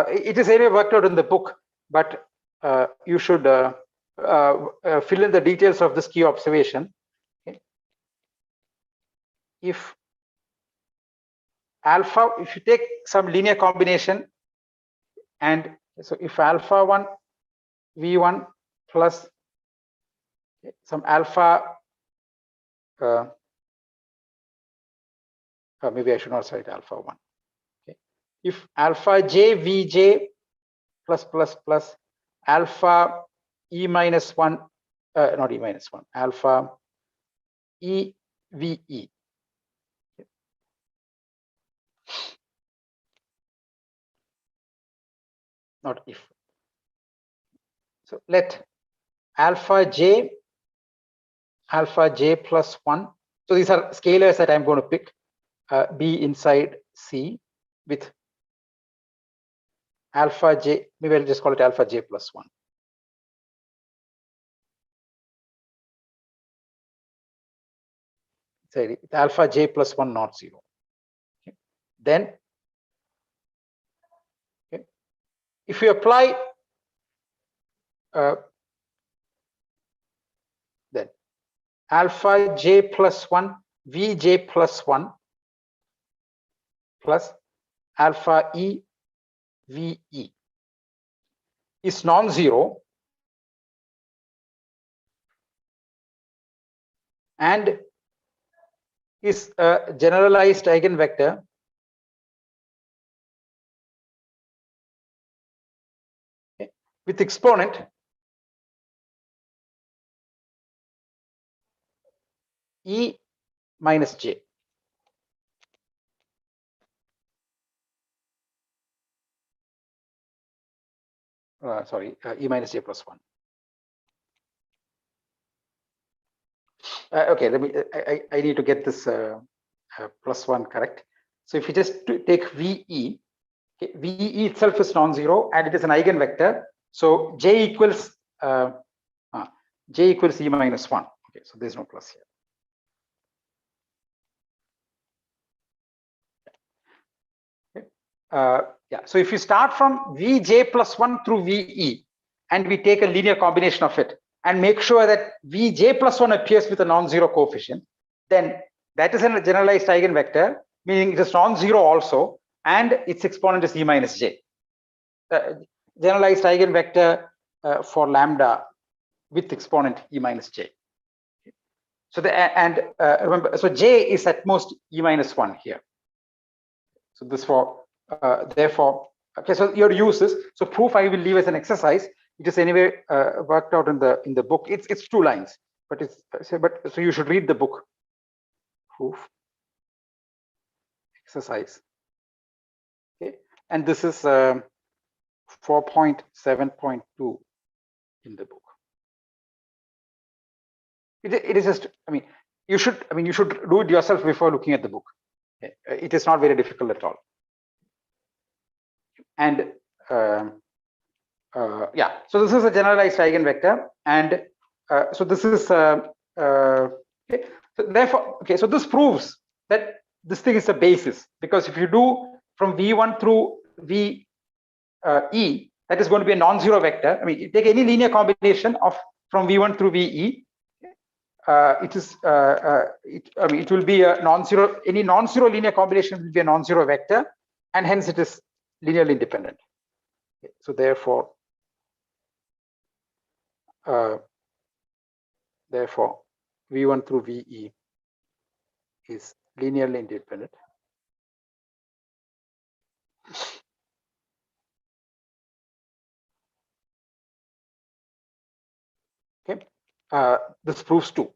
It is anyway worked out in the book, but you should fill in the details of this key observation. Okay. If you take some linear combination, and so if alpha 1 v1 plus some alpha, maybe I should not write alpha 1. Okay. If alpha j vj plus alpha e minus 1, not e minus 1, alpha e ve. Okay. Not if. So let alpha j plus 1. So these are scalars that I'm going to pick, be inside C with alpha j, maybe I'll just call it alpha j plus 1. Sorry, alpha j plus 1 not 0. Okay. Then okay, if you apply then alpha j plus 1 vj plus 1 plus alpha e ve is non-zero and is a generalized eigenvector with exponent E minus J. E minus J plus 1. Okay, let me. I need to get this plus 1 correct. So if you just take VE, okay, VE itself is non-zero and it is an eigenvector. So J equals E minus 1. Okay, so there's no plus here. Yeah, so if you start from Vj plus 1 through Ve and we take a linear combination of it and make sure that Vj plus 1 appears with a non-zero coefficient, then that is a generalized eigenvector, meaning it is non-zero also, and its exponent is E minus J. Generalized eigenvector for lambda with exponent E minus J. So remember, so J is at most E minus 1 here. So this for therefore, okay, so your uses. So proof I will leave as an exercise. It is anyway worked out in the book. It's 2 lines, but so you should read the book. Proof exercise. Okay, and this is 4.7.2 in the book. It is just. You should do it yourself before looking at the book. Okay. It is not very difficult at all. And yeah, so this is a generalized eigenvector, and so this is okay. So therefore, okay, so this proves that this thing is a basis, because if you do from V1 through VE, that is going to be a non-zero vector. You take any linear combination of from V1 through VE, it is it will be a non-zero. Any non-zero linear combination will be a non-zero vector, and hence it is linearly independent. Okay, so therefore V1 through VE is linearly independent. Okay, this proves 2.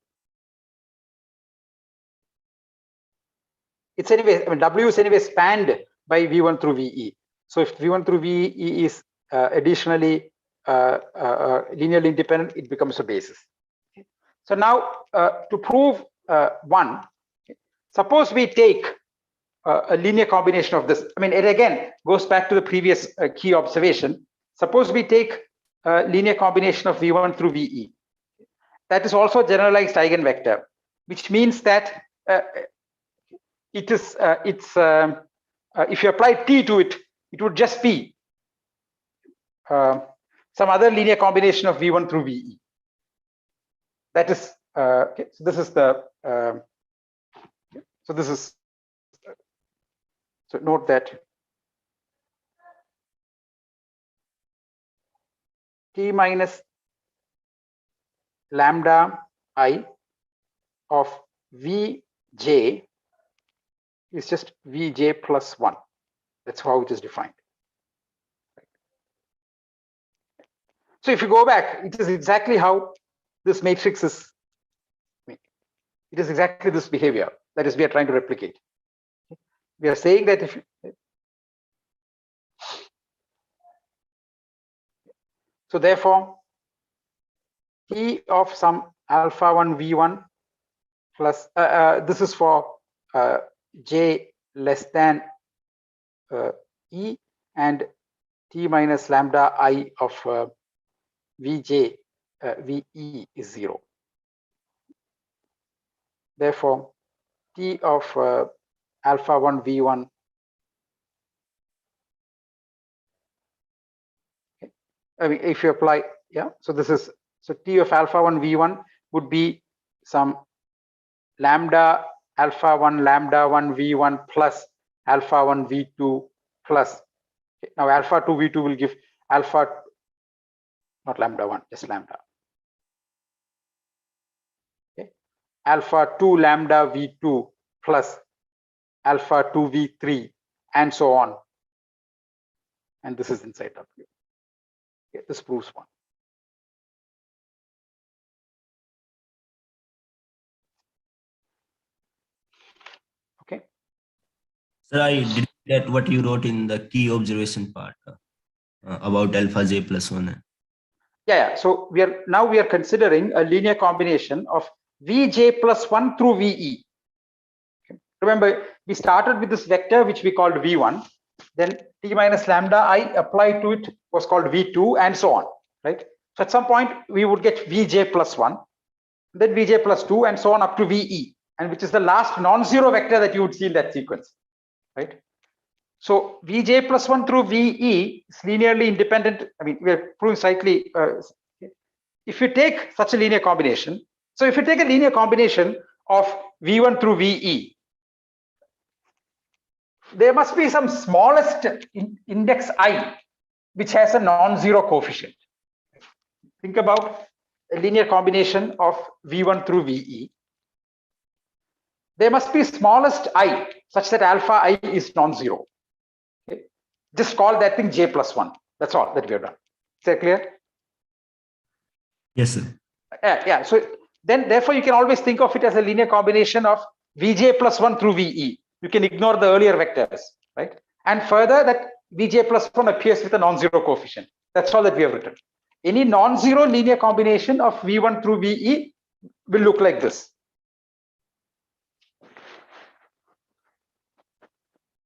It's anyway, W is anyway spanned by V1 through VE. So if V1 through VE is additionally linearly independent, it becomes a basis. Okay. So now to prove 1, suppose we take a linear combination of this. It again goes back to the previous key observation. Suppose we take a linear combination of V1 through VE. That is also a generalized eigenvector, which means that it is if you apply T to it, it would just be some other linear combination of V1 through VE. That is okay, so this is the so this is so note that T minus lambda I of Vj is just Vj plus 1. That's how it is defined. So if you go back, it is exactly how this matrix is. It is exactly this behavior that is we are trying to replicate. We are saying that if so, therefore, T of some alpha 1 V1 plus this is for J less than E, and T minus lambda I of Vj Ve is 0. Therefore, T of alpha 1 V1 if you apply, yeah, so this is, so T of alpha 1 V1 would be some lambda alpha 1 V1 plus alpha 1 V2 plus, okay, now alpha 2 V2 will give alpha, not lambda 1, just lambda. Okay, alpha 2 lambda V2 plus alpha 2 V3 and so on. And this is inside W. Okay, this proves 1. Sir, I did get what you wrote in the key observation part about alpha j plus 1. Yeah. So we are considering a linear combination of Vj plus 1 through Ve. Okay. Remember, we started with this vector which we called V1. Then t minus lambda I applied to it was called V2 and so on, right? So at some point we would get Vj plus 1, then Vj plus 2 and so on up to Ve, and which is the last non-zero vector that you would see in that sequence, right? So Vj plus 1 through Ve is linearly independent. I mean, we're proving slightly, if you take such a linear combination, so if you take a linear combination of V1 through Ve, there must be some smallest index I which has a non-zero coefficient. Think about a linear combination of V1 through Ve. There must be smallest I such that alpha I is non-zero. Okay. Just call that thing J plus 1. That's all that we have done. Is that clear? Yes, sir. Yeah. So then, therefore, you can always think of it as a linear combination of Vj plus 1 through Ve. You can ignore the earlier vectors, right? And further, that Vj plus 1 appears with a non-zero coefficient. That's all that we have written. Any non-zero linear combination of V1 through Ve will look like this.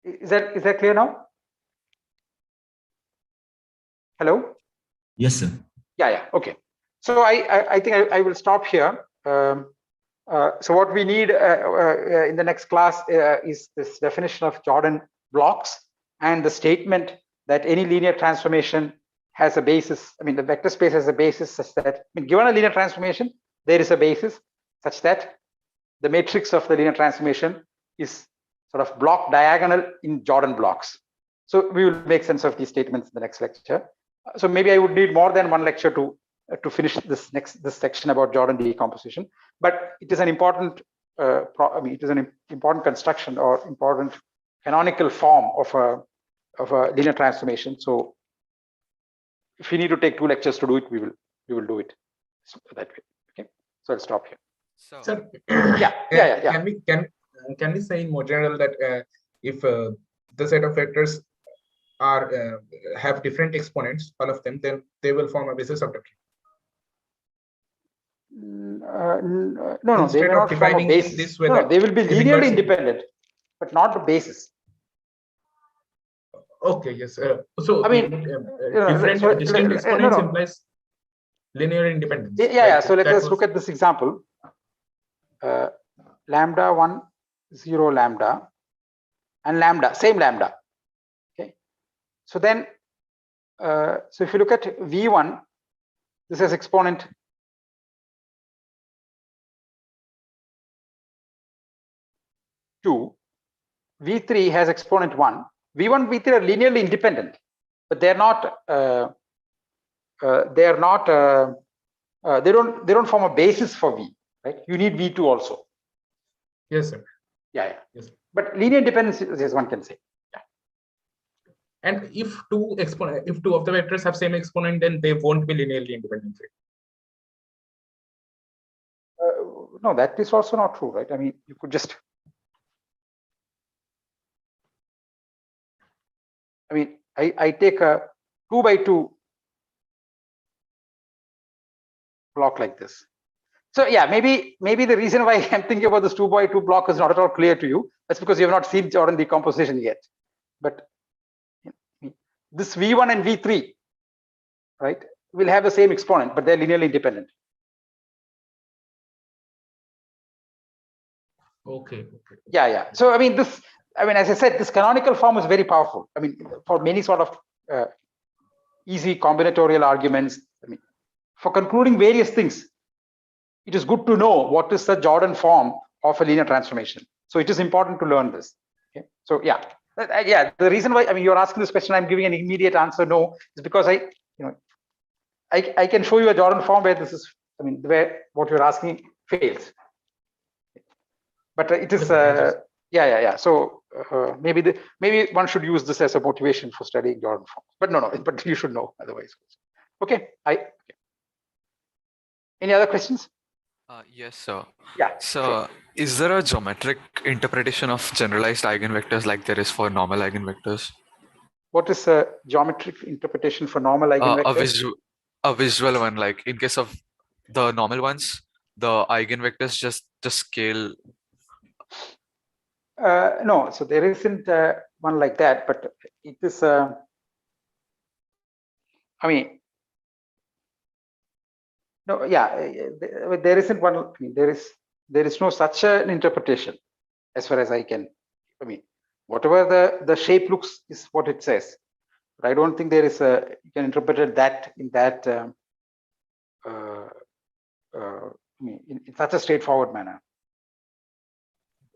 Is that clear now? Hello? Yes, sir. Yeah. Okay. So I think I will stop here. So what we need in the next class is this definition of Jordan blocks and the statement that any linear transformation has a basis. I mean, the vector space has a basis such that, I mean, given a linear transformation, there is a basis such that the matrix of the linear transformation is sort of block diagonal in Jordan blocks. So we will make sense of these statements in the next lecture. So maybe I would need more than one lecture to finish this section about Jordan decomposition, but it is an important it is an important construction or important canonical form of a linear transformation. So if we need to take 2 lectures to do it, we will do it that way. Okay, so I'll stop here. So Sir, Yeah. Can we say in more general that if the set of vectors are have different exponents, all of them, then they will form a basis of the tree? No, they Instead may of not form a defining basis. this way, No, that they will be is linearly inverse. independent, but not the basis. Okay, yes. So I mean, different distinct exponents implies linear independence. Yeah. So let's look at this example. Lambda 1, 0 lambda, and lambda, same lambda. Okay. So then, so if you look at V1, this has exponent 2. V3 has exponent 1. V1, V3 are linearly independent, but they're not. They don't form a basis for V, right? You need V2 also. Yes, sir. Yeah. Yes. But linear independence, as one can say. Yeah. And if two of the vectors have same exponent, then they won't be linearly independent. No, that is also not true, right? I mean, you could just. I mean, I take a 2 by 2 block like this. So yeah, maybe the reason why I'm thinking about this 2 by 2 block is not at all clear to you. That's because you have not seen Jordan decomposition yet. But this V1 and V3, right, will have the same exponent, but they're linearly independent. Okay. Yeah. So I mean, as I said, this canonical form is very powerful. I mean, for many sort of easy combinatorial arguments. I mean, for concluding various things, it is good to know what is the Jordan form of a linear transformation. So it is important to learn this. Okay. So yeah. The reason why, I mean, you're asking this question, I'm giving an immediate answer no, is because I can show you a Jordan form where this is, I mean, where what you're asking fails. But it is, yeah. So maybe one should use this as a motivation for studying Jordan forms. But no, but you should know otherwise. Okay. Any other questions? Yes, sir. Yeah. So, Sure. is there a geometric interpretation of generalized eigenvectors like there is for normal eigenvectors? What is a geometric interpretation for normal A eigenvectors? visual one, like in case of the normal ones, the eigenvectors just scale. No, so there isn't one like that, but it is. I mean, no, yeah, there isn't one. I mean, there is no such an interpretation, as far as I can. I mean, whatever the shape looks is what it says. But I don't think there is a you can interpret it that in that. I mean, in such a straightforward manner.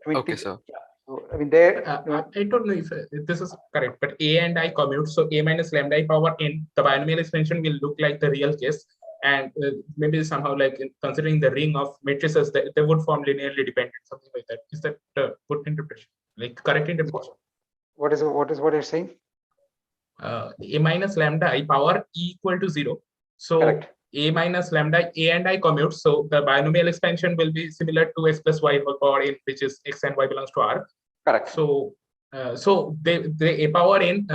I mean, Okay, sir. yeah. So, I mean, there. I don't know if this is correct, but A and I commute. So A minus lambda I power n, the binomial expansion will look like the real case. And maybe somehow like considering the ring of matrices, they would form linearly dependent, something like that. Is that good interpretation? Like correct interpretation? What you're saying? A minus lambda I power e equal to 0. So Correct. A minus lambda A and I commute. So the binomial expansion will be similar to x plus y whole power n, which is x and y belongs to R. Correct. So so they a power n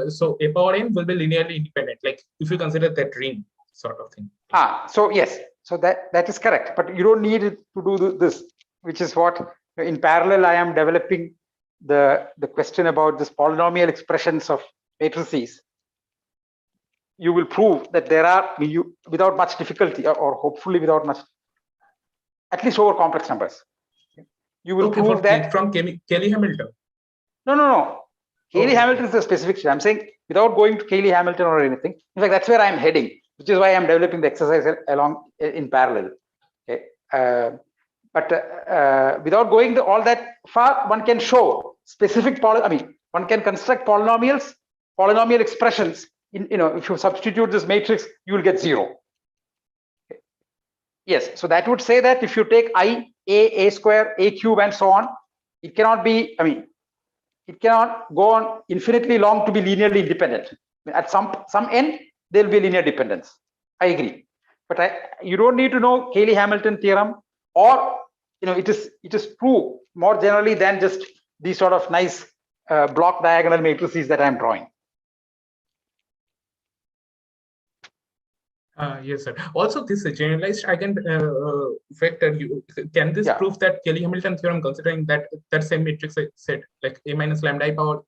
so a power n will be linearly independent. Like if you consider that ring sort of thing. So yes, so that is correct, but you don't need it to do this, which is what in parallel I am developing the question about this polynomial expressions of matrices. You will prove that there are without much difficulty, or hopefully without much, at least over complex numbers. You will prove that from Cayley-Hamilton. No. Cayley-Hamilton is a specific. I'm saying without going to Cayley-Hamilton or anything. In fact, that's where I'm heading, which is why I'm developing the exercise along in parallel. Okay. But without going all that far, one can show specific one can construct polynomial expressions. If you substitute this matrix, you will get 0. Okay. Yes. So that would say that if you take I, a square, a cube, and so on, it cannot be. It cannot go on infinitely long to be linearly independent. At some n, there will be linear dependence. I agree, but you don't need to know Cayley-Hamilton theorem, or it is true more generally than just these sort of nice block diagonal matrices that I'm drawing. Yes, sir. Also, this generalized eigenvector, can this prove that Cayley-Hamilton theorem, considering that same matrix I said, like A minus lambda I power,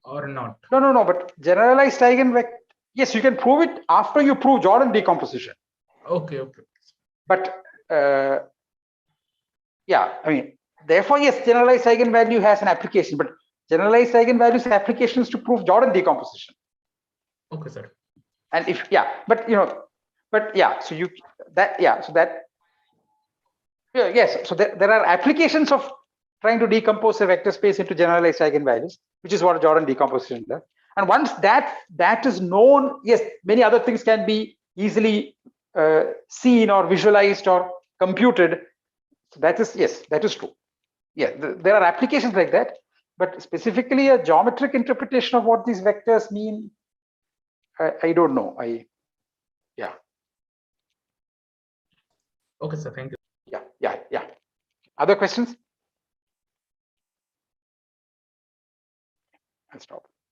or not? No. But generalized eigenvector, yes, you can prove it after you prove Jordan decomposition. Okay. But yeah, therefore, yes, generalized eigenvalue has an application, but generalized eigenvalues applications to prove Jordan decomposition. Okay, sir. And so there are applications of trying to decompose a vector space into generalized eigenvalues, which is what Jordan decomposition does. And once that is known, yes, many other things can be easily seen or visualized or computed. So that is true. Yeah, there are applications like that, but specifically a geometric interpretation of what these vectors mean, I don't know. Yeah. Okay, sir. Thank you. Yeah. Other questions? I'll stop.